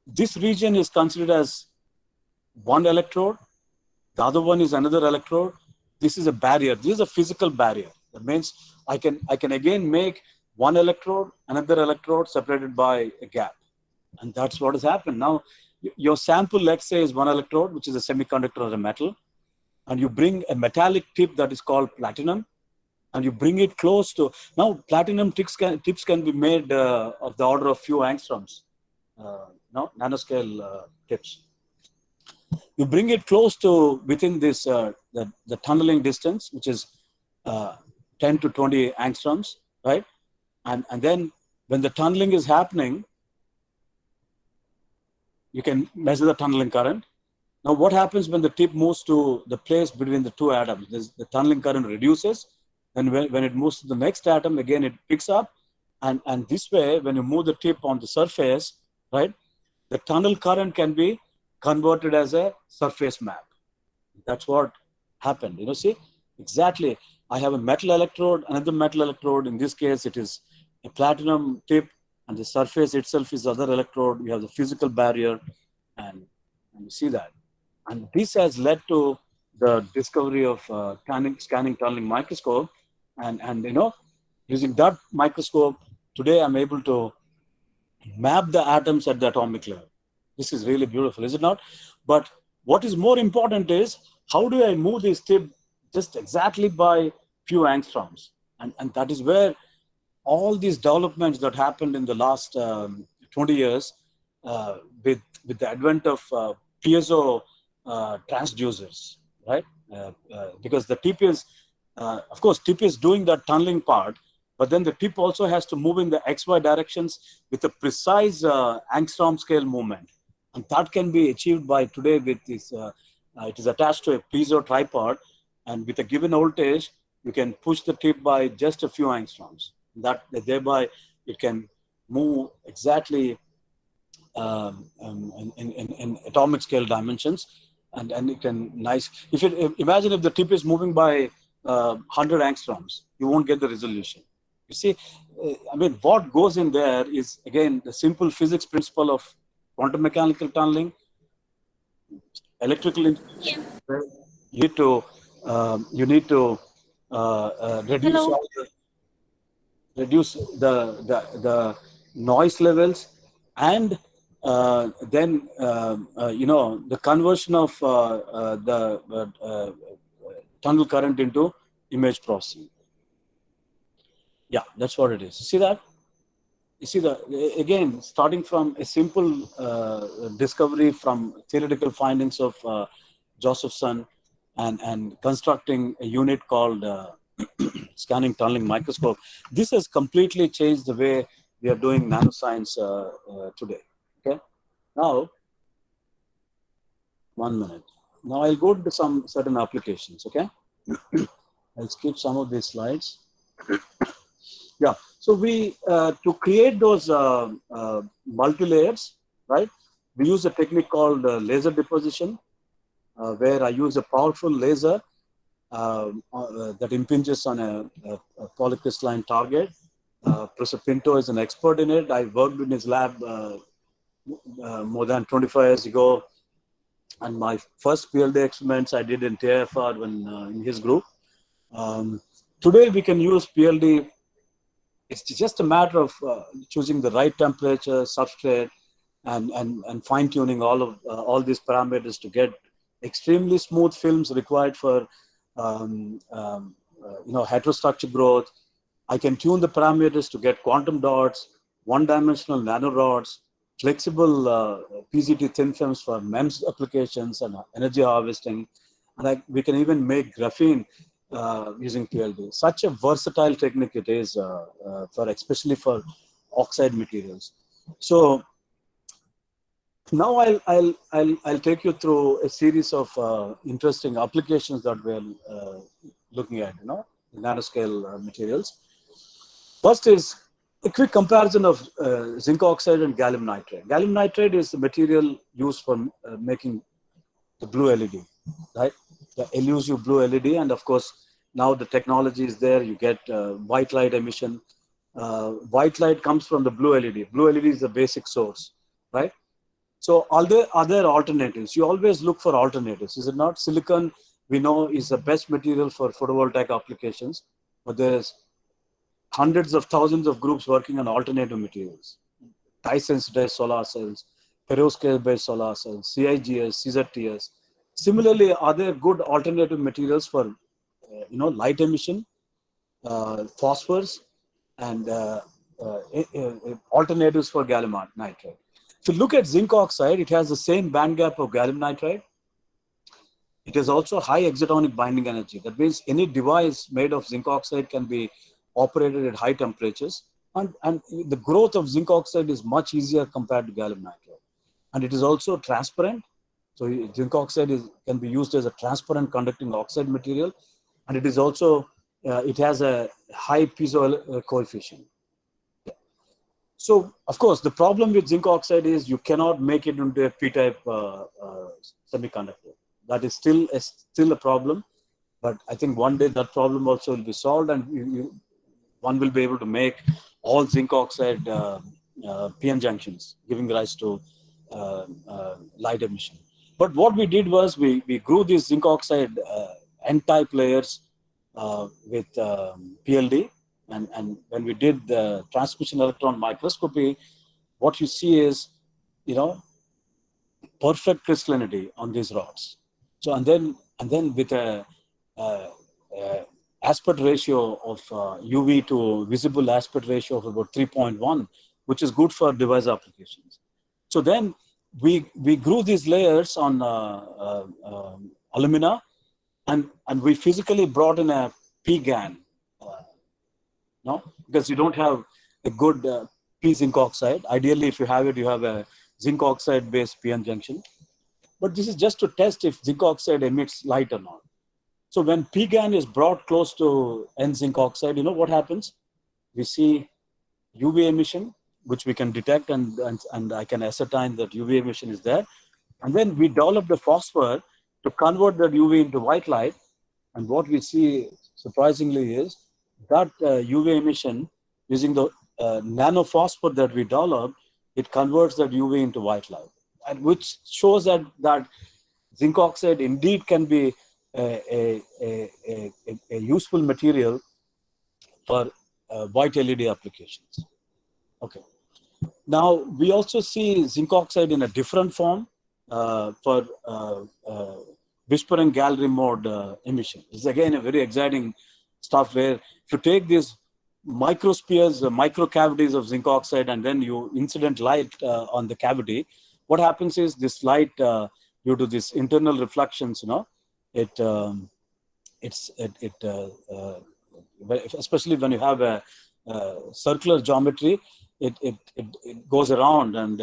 this region is considered as one electrode, the other one is another electrode. This is a barrier. This is a physical barrier. That means I can again make one electrode, another electrode separated by a gap. And that's what has happened. Now, your sample, let's say, is one electrode, which is a semiconductor or a metal, and you bring a metallic tip that is called platinum, and you bring it close to, now platinum tips can be made of the order of few angstroms, nanoscale tips. You bring it close to within this, the tunneling distance, which is 10 to 20 angstroms, right? And then when the tunneling is happening, you can measure the tunneling current. Now, what happens when the tip moves to the place between the two atoms? The tunneling current reduces, and when it moves to the next atom, again it picks up, and this way, when you move the tip on the surface, right, the tunnel current can be converted as a surface map. That's what happened. See, exactly. I have a metal electrode, another metal electrode. In this case, it is a platinum tip, and the surface itself is the other electrode. You have the physical barrier, and you see that. And this has led to the discovery of scanning tunneling microscope, and using that microscope, today I'm able to map the atoms at the atomic level. This is really beautiful, is it not? But what is more important is, how do I move this tip just exactly by few angstroms? And that is where all these developments that happened in the last 20 years with the advent of piezo transducers, right? Because the tip is, of course, tip is doing that tunneling part, but then the tip also has to move in the XY directions with a precise angstrom scale movement. And that can be achieved by today with this, it is attached to a piezo tripod, and with a given voltage, you can push the tip by just a few angstroms. Thereby, it can move exactly in atomic scale dimensions, and it can imagine if the tip is moving by 100 angstroms, you won't get the resolution. You see, what goes in there is, again, the simple physics principle of quantum mechanical tunneling, electrical.
Yeah.
You need to reduce
Hello.
the noise levels, and then the conversion of the tunnel current into image processing. Yeah, that's what it is. See that? You see again, starting from a simple discovery from theoretical findings of Josephson and constructing a unit called scanning tunneling microscope. This has completely changed the way we are doing nanoscience today. Okay. Now, 1 minute. Now I'll go to some certain applications. Okay. I'll skip some of these slides. Yeah. So we to create those multi-layers, right? We use a technique called laser deposition, where I use a powerful laser that impinges on a polycrystalline target. Professor Pinto is an expert in it. I worked in his lab more than 25 years ago, and my first PLD experiments I did in TIFR when in his group. Today we can use PLD. It's just a matter of choosing the right temperature, substrate, and fine tuning all these parameters to get extremely smooth films required for heterostructure growth. I can tune the parameters to get quantum dots, one-dimensional nanorods, flexible PZT thin films for MEMS applications and energy harvesting, and we can even make graphene using PLD. Such a versatile technique it is for especially for oxide materials. So now I'll take you through a series of interesting applications that we're looking at, nanoscale materials. First is a quick comparison of zinc oxide and gallium nitride. Gallium nitride is the material used for making the blue LED, right? The elusive blue LED, and of course now the technology is there. You get white light emission. White light comes from the blue LED. Blue LED is the basic source, right? So are there other alternatives? You always look for alternatives. Is it not? Silicon, we know, is the best material for photovoltaic applications, but there's hundreds of thousands of groups working on alternative materials. Dye-sensitized solar cells, perovskite-based solar cells, CIGS, CZTS. Similarly, are there good alternative materials for light emission, phosphors, and alternatives for gallium nitride? If you look at zinc oxide, it has the same band gap of gallium nitride. It has also high excitonic binding energy. That means any device made of zinc oxide can be operated at high temperatures. And the growth of zinc oxide is much easier compared to gallium nitride. And it is also transparent. So zinc oxide can be used as a transparent conducting oxide material. And it is also, it has a high piezo coefficient. So, of course, the problem with zinc oxide is you cannot make it into a P-type semiconductor. That is still a problem. But I think one day that problem also will be solved, and one will be able to make all zinc oxide PN junctions, giving rise to light emission. But what we did was we grew these zinc oxide N-type layers with PLD. And when we did the transmission electron microscopy, what you see is, perfect crystallinity on these rods. So and then with a aspect ratio of UV to visible aspect ratio of about 3.1, which is good for device applications. So then we grew these layers on alumina, and we physically brought in a P-GaN. Because you don't have a good P zinc oxide. Ideally, if you have it, you have a zinc oxide based PN junction. But this is just to test if zinc oxide emits light or not. So when P-GaN is brought close to N zinc oxide, what happens? We see UV emission, which we can detect, and I can ascertain that UV emission is there. And then we develop the phosphor to convert that UV into white light. And what we see, surprisingly, is that UV emission, using the nanophosphor that we developed, it converts that UV into white light, and which shows that zinc oxide indeed can be a useful material for white LED applications. Okay. Now, we also see zinc oxide in a different form for whispering gallery mode emission. It's again a very exciting stuff where if you take these microspheres, micro cavities of zinc oxide, and then you incident light on the cavity, what happens is this light, due to this internal reflections, it especially when you have a circular geometry, it goes around and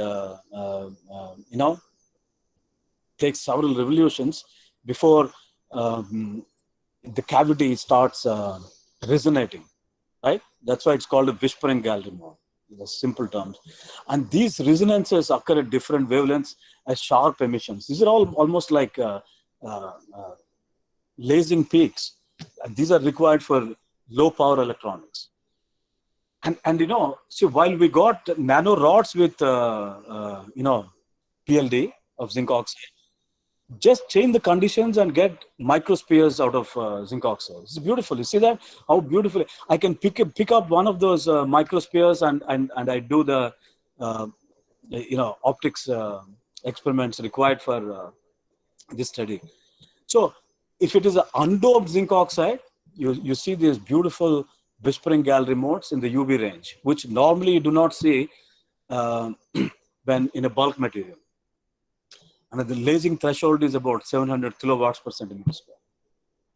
takes several revolutions before the cavity starts resonating, right? That's why it's called a whispering gallery mode, in the simple terms. And these resonances occur at different wavelengths as sharp emissions. These are all almost like uh, lasing peaks. And these are required for low power electronics. And see, while we got nano rods with PLD of zinc oxide, just change the conditions and get microspheres out of zinc oxide. It's beautiful. You see that? How beautiful. I can pick up one of those microspheres and I do the optics experiments required for this study. So if it is an undoped zinc oxide, you see these beautiful whispering gallery modes in the UV range, which normally you do not see when in a bulk material. And the lasing threshold is about 700 kilowatts per centimeter square.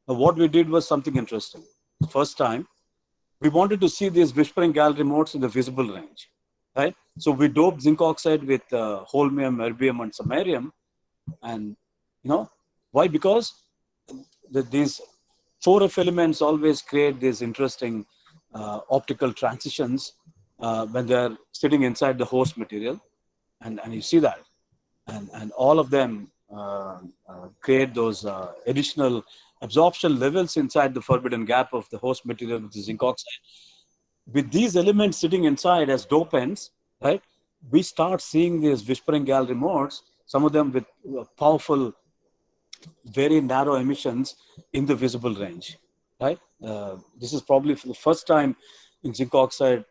Now, what we did was something interesting. First time, we wanted to see these whispering gallery modes in the visible range, right? So we doped zinc oxide with holmium, erbium, and samarium. And why? Because these 4F elements always create these interesting optical transitions when they're sitting inside the host material. And you see that. And all of them create those additional absorption levels inside the forbidden gap of the host material with the zinc oxide. With these elements sitting inside as dopants, right, we start seeing these whispering gallery modes, some of them with powerful, very narrow emissions in the visible range, right? This is probably for the first time in zinc oxide,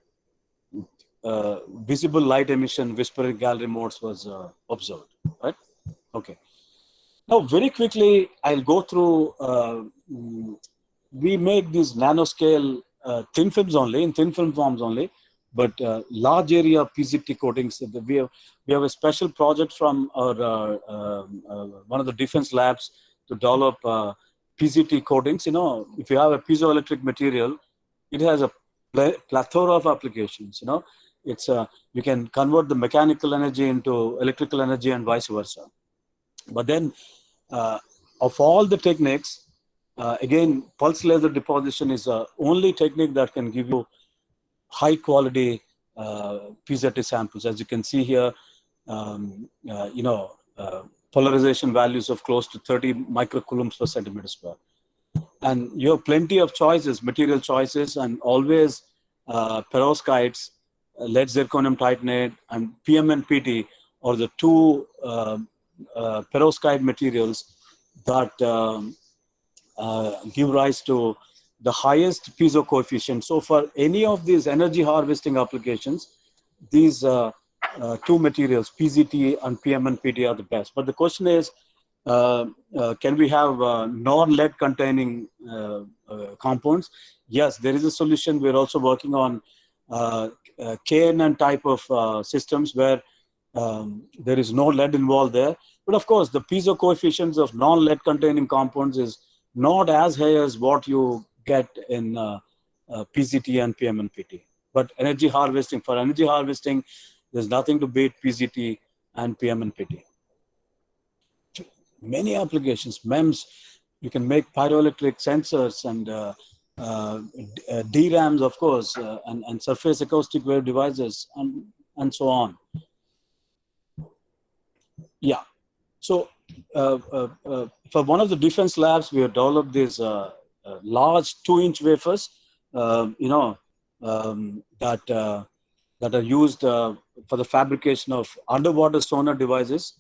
visible light emission whispering gallery modes was observed, right? Okay. Now, very quickly, I'll go through, we make these nanoscale thin films only, in thin film forms only, but large area PZT coatings. We have a special project from our one of the defense labs to develop PZT coatings. If you have a piezoelectric material, it has a plethora of applications. It's you can convert the mechanical energy into electrical energy and vice versa. But then, of all the techniques, again, pulse laser deposition is the only technique that can give you high quality PZT samples. As you can see here, polarization values of close to 30 microcoulombs per centimeter square. And you have plenty of choices, material choices, and always perovskites, lead zirconium titanate, and PMNPT are the two perovskite materials that give rise to the highest piezo coefficient. So for any of these energy harvesting applications, these two materials, PZT and PMNPT, are the best. But the question is, can we have non-lead containing compounds? Yes, there is a solution. We're also working on KNN type of systems where there is no lead involved there. But of course, the piezo coefficients of non-lead containing compounds is not as high as what you get in PZT and PMNPT. But for energy harvesting, there's nothing to beat PZT and PMNPT. Many applications, MEMS, you can make pyroelectric sensors and DRAMs, of course, and surface acoustic wave devices, and so on. Yeah. So for one of the defense labs, we have developed these large 2-inch wafers, that are used for the fabrication of underwater sonar devices.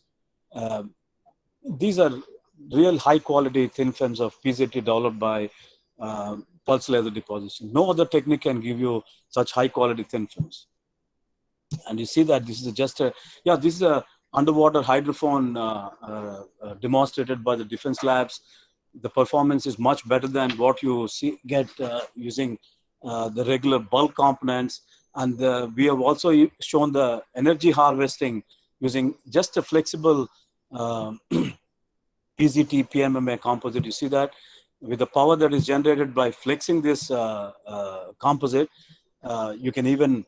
These are real high quality thin films of PZT developed by pulse laser deposition. No other technique can give you such high quality thin films. And you see that this is just a, yeah, this is a underwater hydrophone demonstrated by the defense labs. The performance is much better than what you see get using the regular bulk components. And we have also shown the energy harvesting using just a flexible PZT PMMA composite. You see that with the power that is generated by flexing this composite, you can even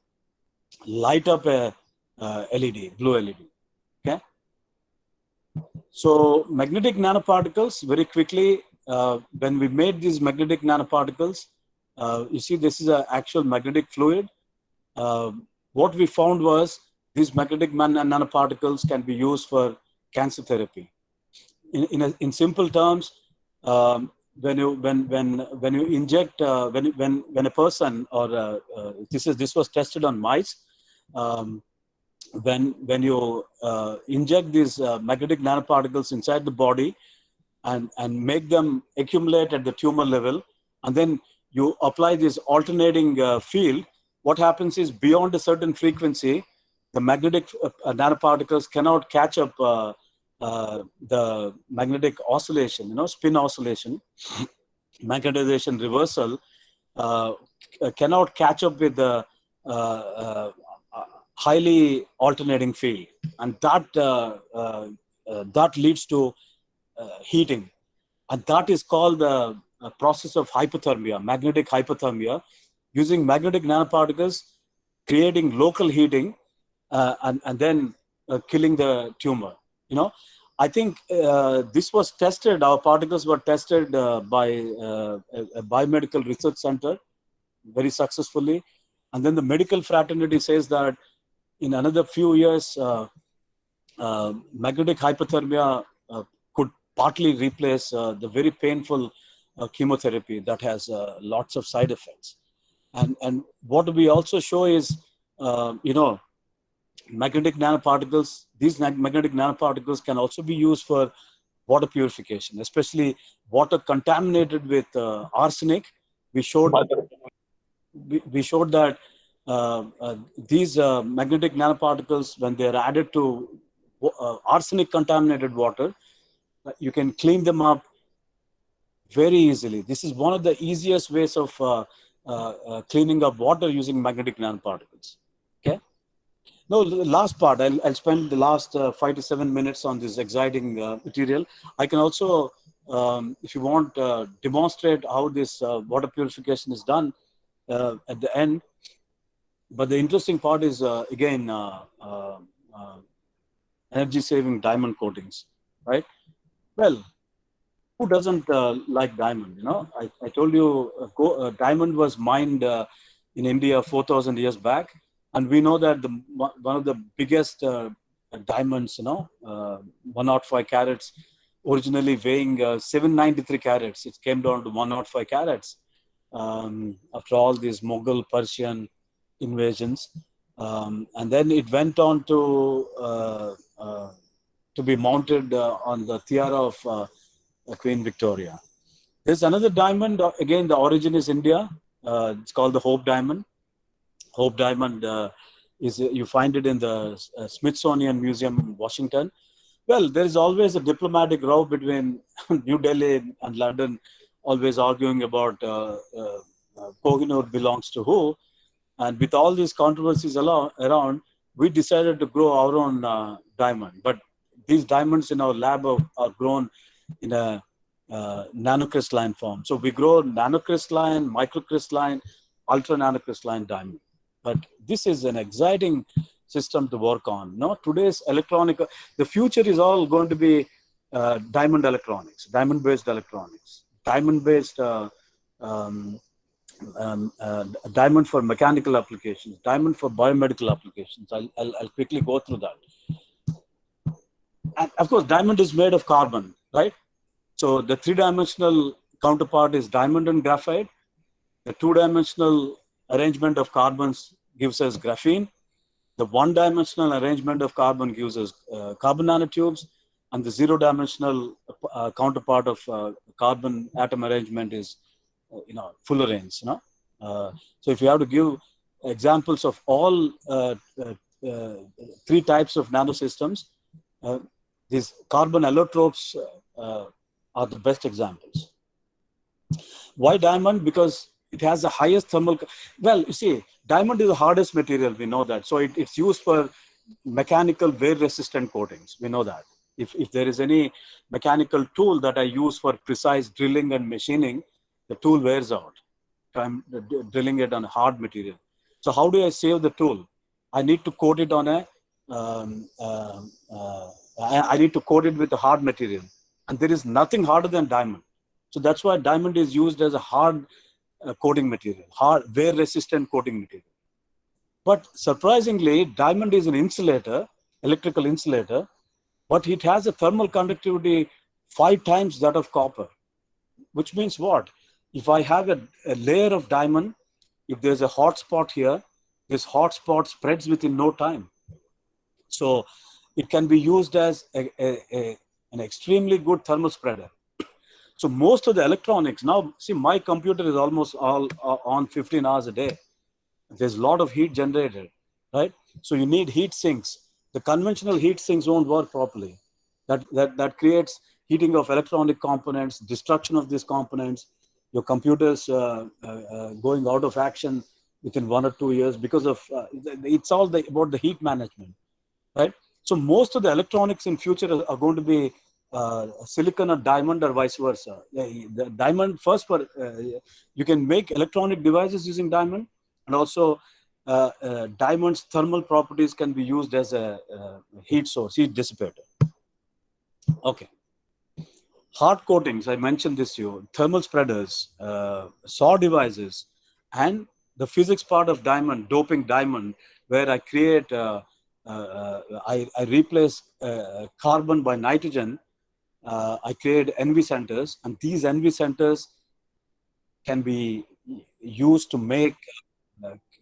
light up a LED, blue LED. Okay. So magnetic nanoparticles, very quickly, when we made these magnetic nanoparticles, you see this is an actual magnetic fluid. What we found was these magnetic nanoparticles can be used for cancer therapy. In simple terms, when you inject when a person or this was tested on mice. When you inject these magnetic nanoparticles inside the body and make them accumulate at the tumor level, and then you apply this alternating field, what happens is beyond a certain frequency, the magnetic nanoparticles cannot catch up the magnetic oscillation, spin oscillation, magnetization reversal, cannot catch up with the highly alternating field, and that leads to heating, and that is called the process of hypothermia, magnetic hypothermia, using magnetic nanoparticles, creating local heating, and then killing the tumor. I think this was tested. Our particles were tested by a biomedical research center very successfully, and then the medical fraternity says that in another few years, magnetic hypothermia could partly replace the very painful chemotherapy that has lots of side effects. And what we also show is, magnetic nanoparticles. These magnetic nanoparticles can also be used for water purification, especially water contaminated with arsenic. We showed that these magnetic nanoparticles, when they are added to arsenic contaminated water, you can clean them up very easily. This is one of the easiest ways of cleaning up water using magnetic nanoparticles. Okay. No, the last part, I'll spend the last 5 to 7 minutes on this exciting material. I can also, if you want, demonstrate how this water purification is done at the end. But the interesting part is, again, energy-saving diamond coatings, right? Well, who doesn't like diamond? I told you, diamond was mined in India 4,000 years back, and we know that one of the biggest diamonds, 105 carats, originally weighing 793 carats, it came down to 105 carats after all these Mughal, Persian invasions, and then it went on to be mounted on the tiara of Queen Victoria. There's another diamond. Again, the origin is India. It's called the Hope Diamond. Hope Diamond is you find it in the Smithsonian Museum in Washington. Well, there is always a diplomatic row between New Delhi and London, always arguing about Kohinoor belongs to who. And with all these controversies around, we decided to grow our own diamond. But these diamonds in our lab are grown in a nanocrystalline form. So we grow nanocrystalline, microcrystalline, ultra nanocrystalline diamond. But this is an exciting system to work on. Today's electronic, the future is all going to be diamond electronics, diamond-based electronics, diamond-based diamond for mechanical applications, diamond for biomedical applications. I'll quickly go through that. And of course, diamond is made of carbon, right? So the three-dimensional counterpart is diamond and graphite. The two-dimensional arrangement of carbons gives us graphene. The one-dimensional arrangement of carbon gives us carbon nanotubes, and the zero-dimensional counterpart of carbon atom arrangement is, fullerenes. So if you have to give examples of all three types of nanosystems. These carbon allotropes are the best examples. Why diamond? Because it has the highest thermal. Well, you see, diamond is the hardest material. We know that. So it's used for mechanical wear-resistant coatings. We know that. If there is any mechanical tool that I use for precise drilling and machining, the tool wears out. If I'm drilling it on a hard material. So how do I save the tool? I need to coat it on a. I need to coat it with a hard material, and there is nothing harder than diamond. So that's why diamond is used as a hard coating material, hard wear-resistant coating material. But surprisingly, diamond is an insulator, electrical insulator, but it has a thermal conductivity 5 times that of copper, which means what? If I have a layer of diamond, if there's a hot spot here, this hot spot spreads within no time. So it can be used as an extremely good thermal spreader. So most of the electronics now, see, my computer is almost all on 15 hours a day. There's a lot of heat generated, right? So you need heat sinks. The conventional heat sinks won't work properly. That creates heating of electronic components, destruction of these components. Your computer's going out of action within 1 or 2 years because of it's all about the heat management, right? So most of the electronics in future are going to be silicon or diamond or vice versa. The diamond first, you can make electronic devices using diamond, and also diamond's thermal properties can be used as a heat source, heat dissipator. Okay. Hard coatings, I mentioned this to you, thermal spreaders, SAW devices, and the physics part of diamond, doping diamond, where I create, I replace carbon by nitrogen. I create NV centers, and these NV centers can be used to make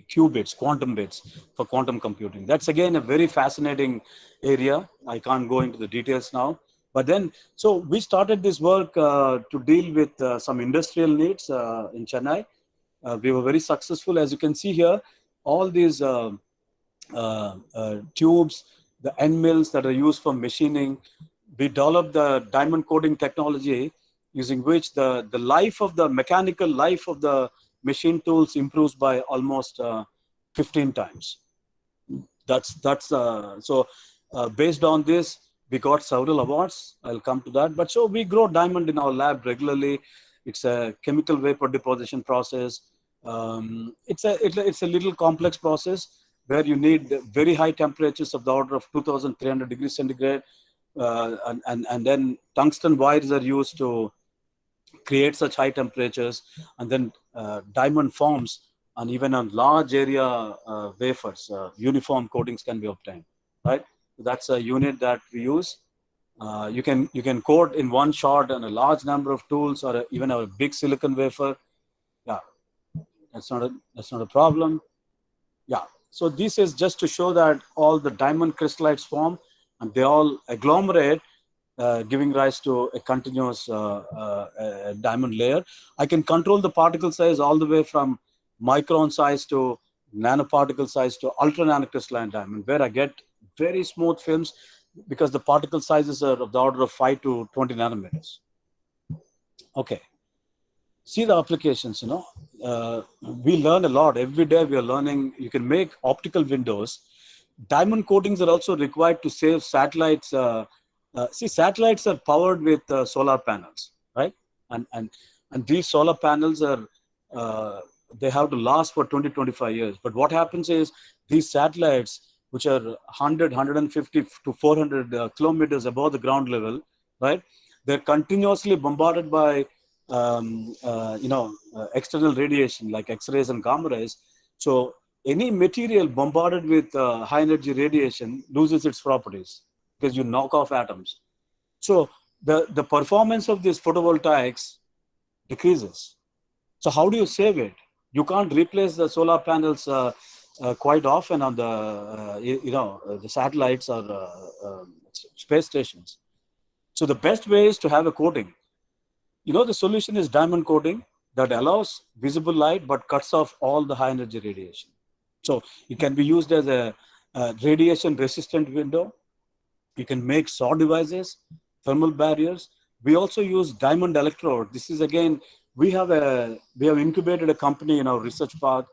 qubits, quantum bits for quantum computing. That's again a very fascinating area. I can't go into the details now. But then, so we started this work to deal with some industrial needs in Chennai. We were very successful. As you can see here, all these tubes, the end mills that are used for machining. We developed the diamond coating technology using which the life of the mechanical life of the machine tools improves by almost 15 times. That's so based on this, we got several awards. I'll come to that. But so we grow diamond in our lab regularly. It's a chemical vapor deposition process. It's a little complex process where you need very high temperatures of the order of 2,300 degrees centigrade. And then tungsten wires are used to create such high temperatures, and then diamond forms, and even on large area wafers, uniform coatings can be obtained, right? That's a unit that we use. You can coat in one shot on a large number of tools, or even a big silicon wafer. Yeah, that's not a problem. Yeah. So this is just to show that all the diamond crystallites form, and they all agglomerate, giving rise to a continuous diamond layer. I can control the particle size all the way from micron size to nanoparticle size to ultra nanocrystalline diamond, where I get very smooth films because the particle sizes are of the order of 5 to 20 nanometers. Okay. See the applications, we learn a lot. Every day we are learning. You can make optical windows. Diamond coatings are also required to save satellites. See, satellites are powered with solar panels, right? And these solar panels are, they have to last for 20, 25 years. But what happens is these satellites, which are 100, 150 to 400 kilometers above the ground level, right? They're continuously bombarded by external radiation like X-rays and gamma rays. So any material bombarded with high energy radiation loses its properties because you knock off atoms. So the performance of these photovoltaics decreases. So how do you save it? You can't replace the solar panels quite often on the the satellites or space stations. So the best way is to have a coating. The solution is diamond coating that allows visible light but cuts off all the high energy radiation. So it can be used as a radiation resistant window. You can make SAW devices, thermal barriers. We also use diamond electrode. This is again, we have incubated a company in our research park.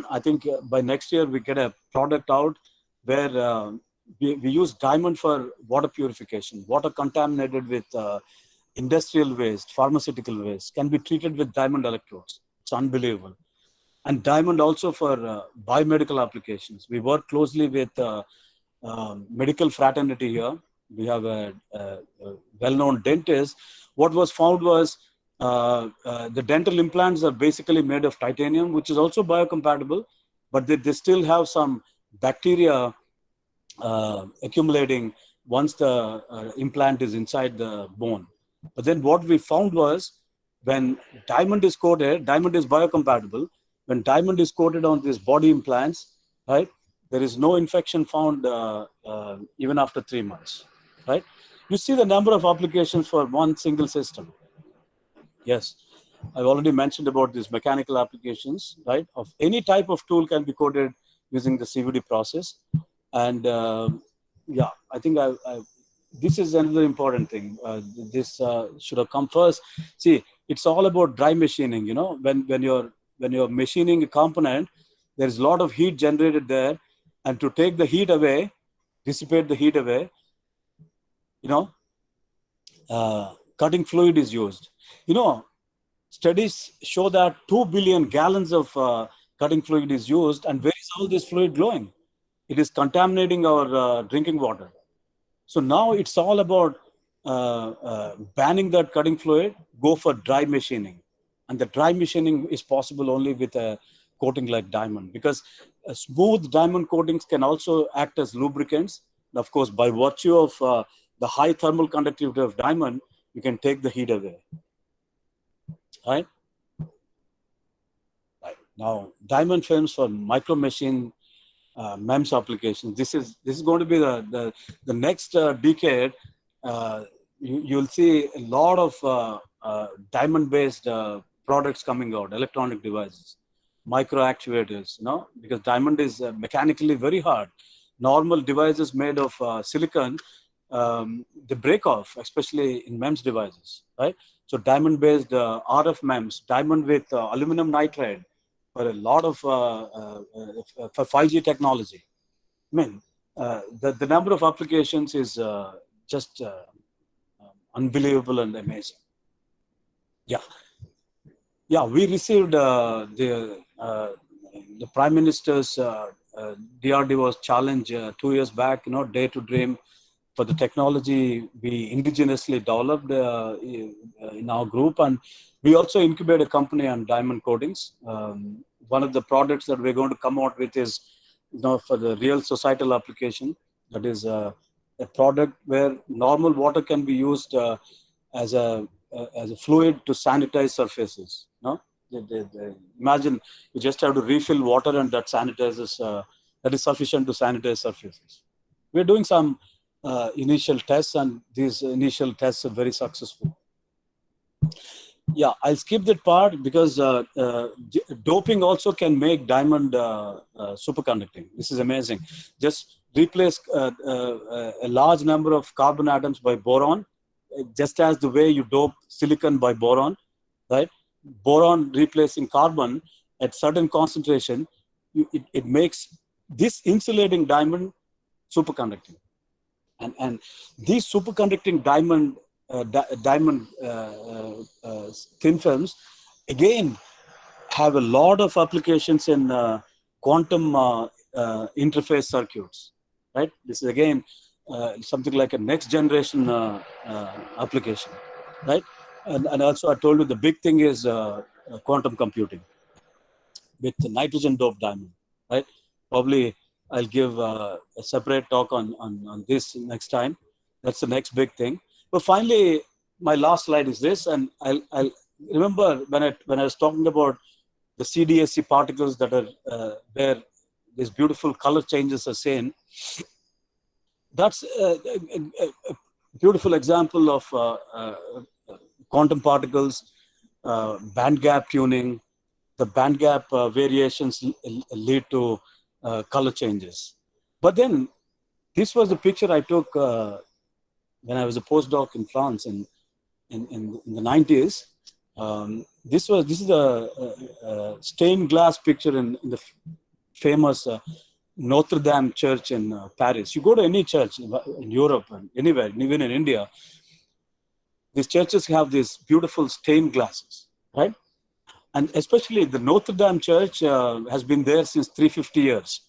I think by next year we get a product out where we use diamond for water purification. Water contaminated with industrial waste, pharmaceutical waste can be treated with diamond electrodes. It's unbelievable. And diamond also for biomedical applications. We work closely with medical fraternity here. We have a well-known dentist. What was found was the dental implants are basically made of titanium, which is also biocompatible, but they still have some bacteria accumulating once the implant is inside the bone. But then what we found was when diamond is coated, diamond is biocompatible. When diamond is coated on these body implants, right, there is no infection found even after 3 months, right? You see the number of applications for one single system. Yes, I've already mentioned about these mechanical applications, right? Of any type of tool can be coated using the CVD process. And yeah, I think this is another important thing. This should have come first. See, it's all about dry machining. You know, when you're machining a component, there's a lot of heat generated there, and to take the heat away, dissipate the heat away, you know, cutting fluid is used. You know, studies show that 2 billion gallons of cutting fluid is used, and where is all this fluid glowing? It is contaminating our drinking water. So now it's all about banning that cutting fluid, go for dry machining. And the dry machining is possible only with a coating like diamond, because smooth diamond coatings can also act as lubricants. And of course, by virtue of the high thermal conductivity of diamond, you can take the heat away. Right? Right. Now, diamond films for micro machine MEMS applications. This is going to be the next decade. You'll see a lot of diamond-based products coming out, electronic devices, micro actuators. You know, because diamond is mechanically very hard. Normal devices made of silicon, they break off, especially in MEMS devices, right? So diamond-based RF MEMS, diamond with aluminum nitride, for a lot of for 5G technology. I mean, the number of applications is just unbelievable and amazing. Yeah, yeah. We received the Prime Minister's DRDO's challenge 2 years back. You know, Day to Dream for the technology we indigenously developed in our group, and we also incubate a company on diamond coatings. One of the products that we're going to come out with is, you know, for the real societal application. That is a product where normal water can be used as a fluid to sanitize surfaces. No, imagine you just have to refill water, and that sanitizes. That is sufficient to sanitize surfaces. We're doing some initial tests, and these initial tests are very successful. Yeah, I'll skip that part because doping also can make diamond superconducting. This is amazing. Just replace a large number of carbon atoms by boron, just as the way you dope silicon by boron, right? Boron replacing carbon at certain concentration, it makes this insulating diamond superconducting. And these superconducting diamond thin films again have a lot of applications in quantum interface circuits, right? This is again something like a next generation application, right? And also I told you the big thing is quantum computing with the nitrogen doped diamond, right? Probably I'll give a separate talk on this next time. That's the next big thing. But finally, my last slide is this, and I'll remember when I was talking about the CDSC particles that are where these beautiful color changes are seen. That's a beautiful example of quantum particles, band gap tuning. The band gap variations lead to color changes. But then this was the picture I took when I was a postdoc in France in the 90s. This is a stained glass picture in the famous Notre Dame Church in Paris. You go to any church in Europe and anywhere, even in India, these churches have these beautiful stained glasses, right? And especially the Notre Dame Church has been there since 350 years.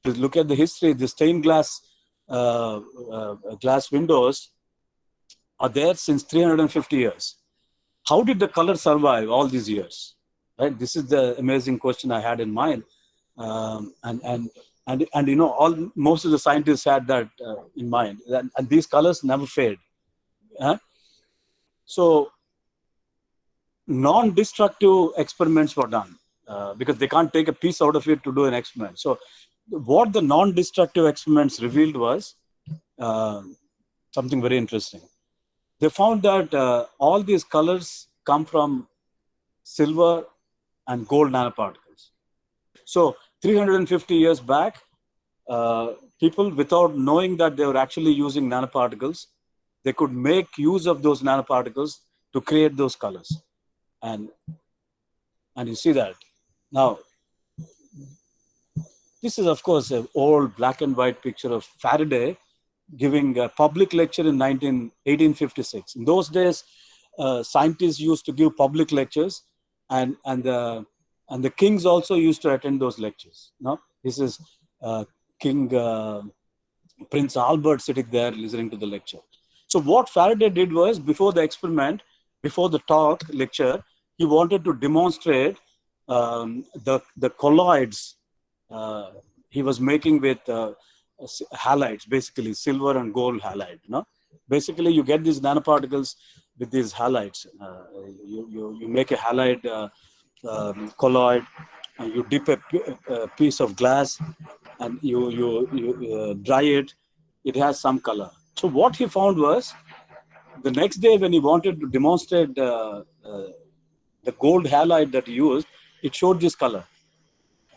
If you look at the history, the stained glass windows are there since 350 years. How did the color survive all these years? Right? This is the amazing question I had in mind. And you know, most of the scientists had that in mind. And these colors never fade. Huh? So non-destructive experiments were done because they can't take a piece out of it to do an experiment. So what the non-destructive experiments revealed was something very interesting. They found that all these colors come from silver and gold nanoparticles. So 350 years back, people, without knowing that they were actually using nanoparticles, they could make use of those nanoparticles to create those colors. And you see that. Now, this is, of course, an old black and white picture of Faraday giving a public lecture in 1856. In those days, scientists used to give public lectures, and the kings also used to attend those lectures. No, this is King Prince Albert sitting there listening to the lecture. So what Faraday did was, before the experiment, before the talk lecture, he wanted to demonstrate the colloids he was making with halides, basically silver and gold halide. Basically you get these nanoparticles with these halides. You make a halide colloid, and you dip a piece of glass, and you dry it. It has some color. So what he found was, the next day when he wanted to demonstrate the gold halide that he used, it showed this color,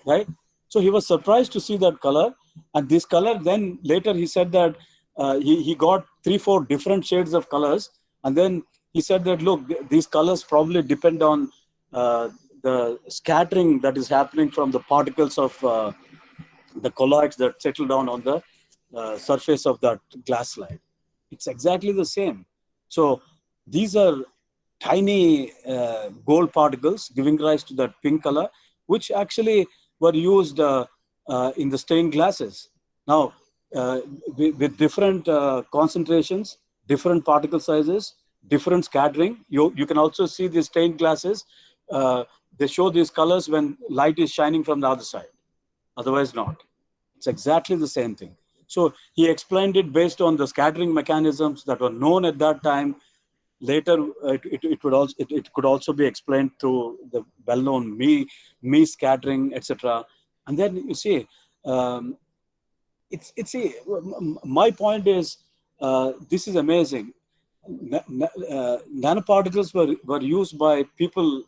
right? So he was surprised to see that color, and this color, then later he said that he got 3-4 different shades of colors, and then he said that, look, these colors probably depend on the scattering that is happening from the particles of the colloids that settle down on the surface of that glass slide. It's exactly the same. So these are tiny gold particles giving rise to that pink color, which actually were used in the stained glasses. Now, with different concentrations, different particle sizes, different scattering, you can also see these stained glasses. They show these colors when light is shining from the other side, otherwise not. It's exactly the same thing. So he explained it based on the scattering mechanisms that were known at that time. Later, it could also be explained through the well-known me scattering, etc. And then you see, my point is, this is amazing. Nanoparticles were used by people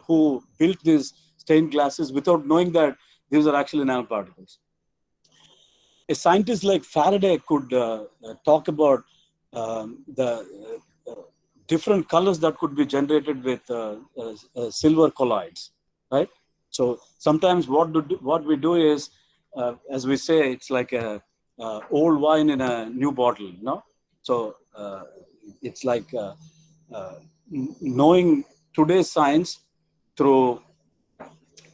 who built these stained glasses without knowing that these are actually nanoparticles. A scientist like Faraday could talk about the different colors that could be generated with silver colloids, right? So sometimes what we do is, as we say, it's like a old wine in a new bottle, So it's like knowing today's science through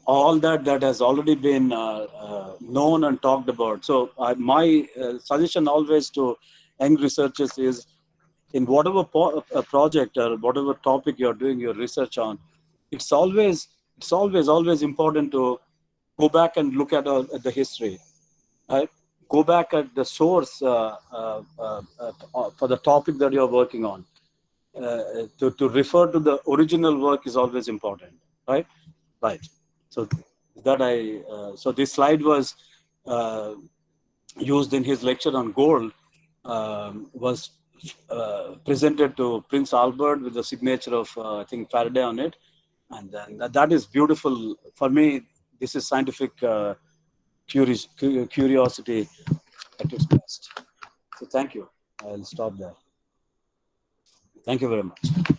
all that has already been known and talked about. So my suggestion always to young researchers is, in whatever project or whatever topic you're doing your research on, it's always important to go back and look at the history. Right? Go back at the source for the topic that you're working on. To refer to the original work is always important, right? Right. So so this slide was used in his lecture on gold, was presented to Prince Albert with the signature of I think Faraday on it, and then that is beautiful for me. This is scientific curiosity at its best. So thank you. I'll stop there. Thank you very much.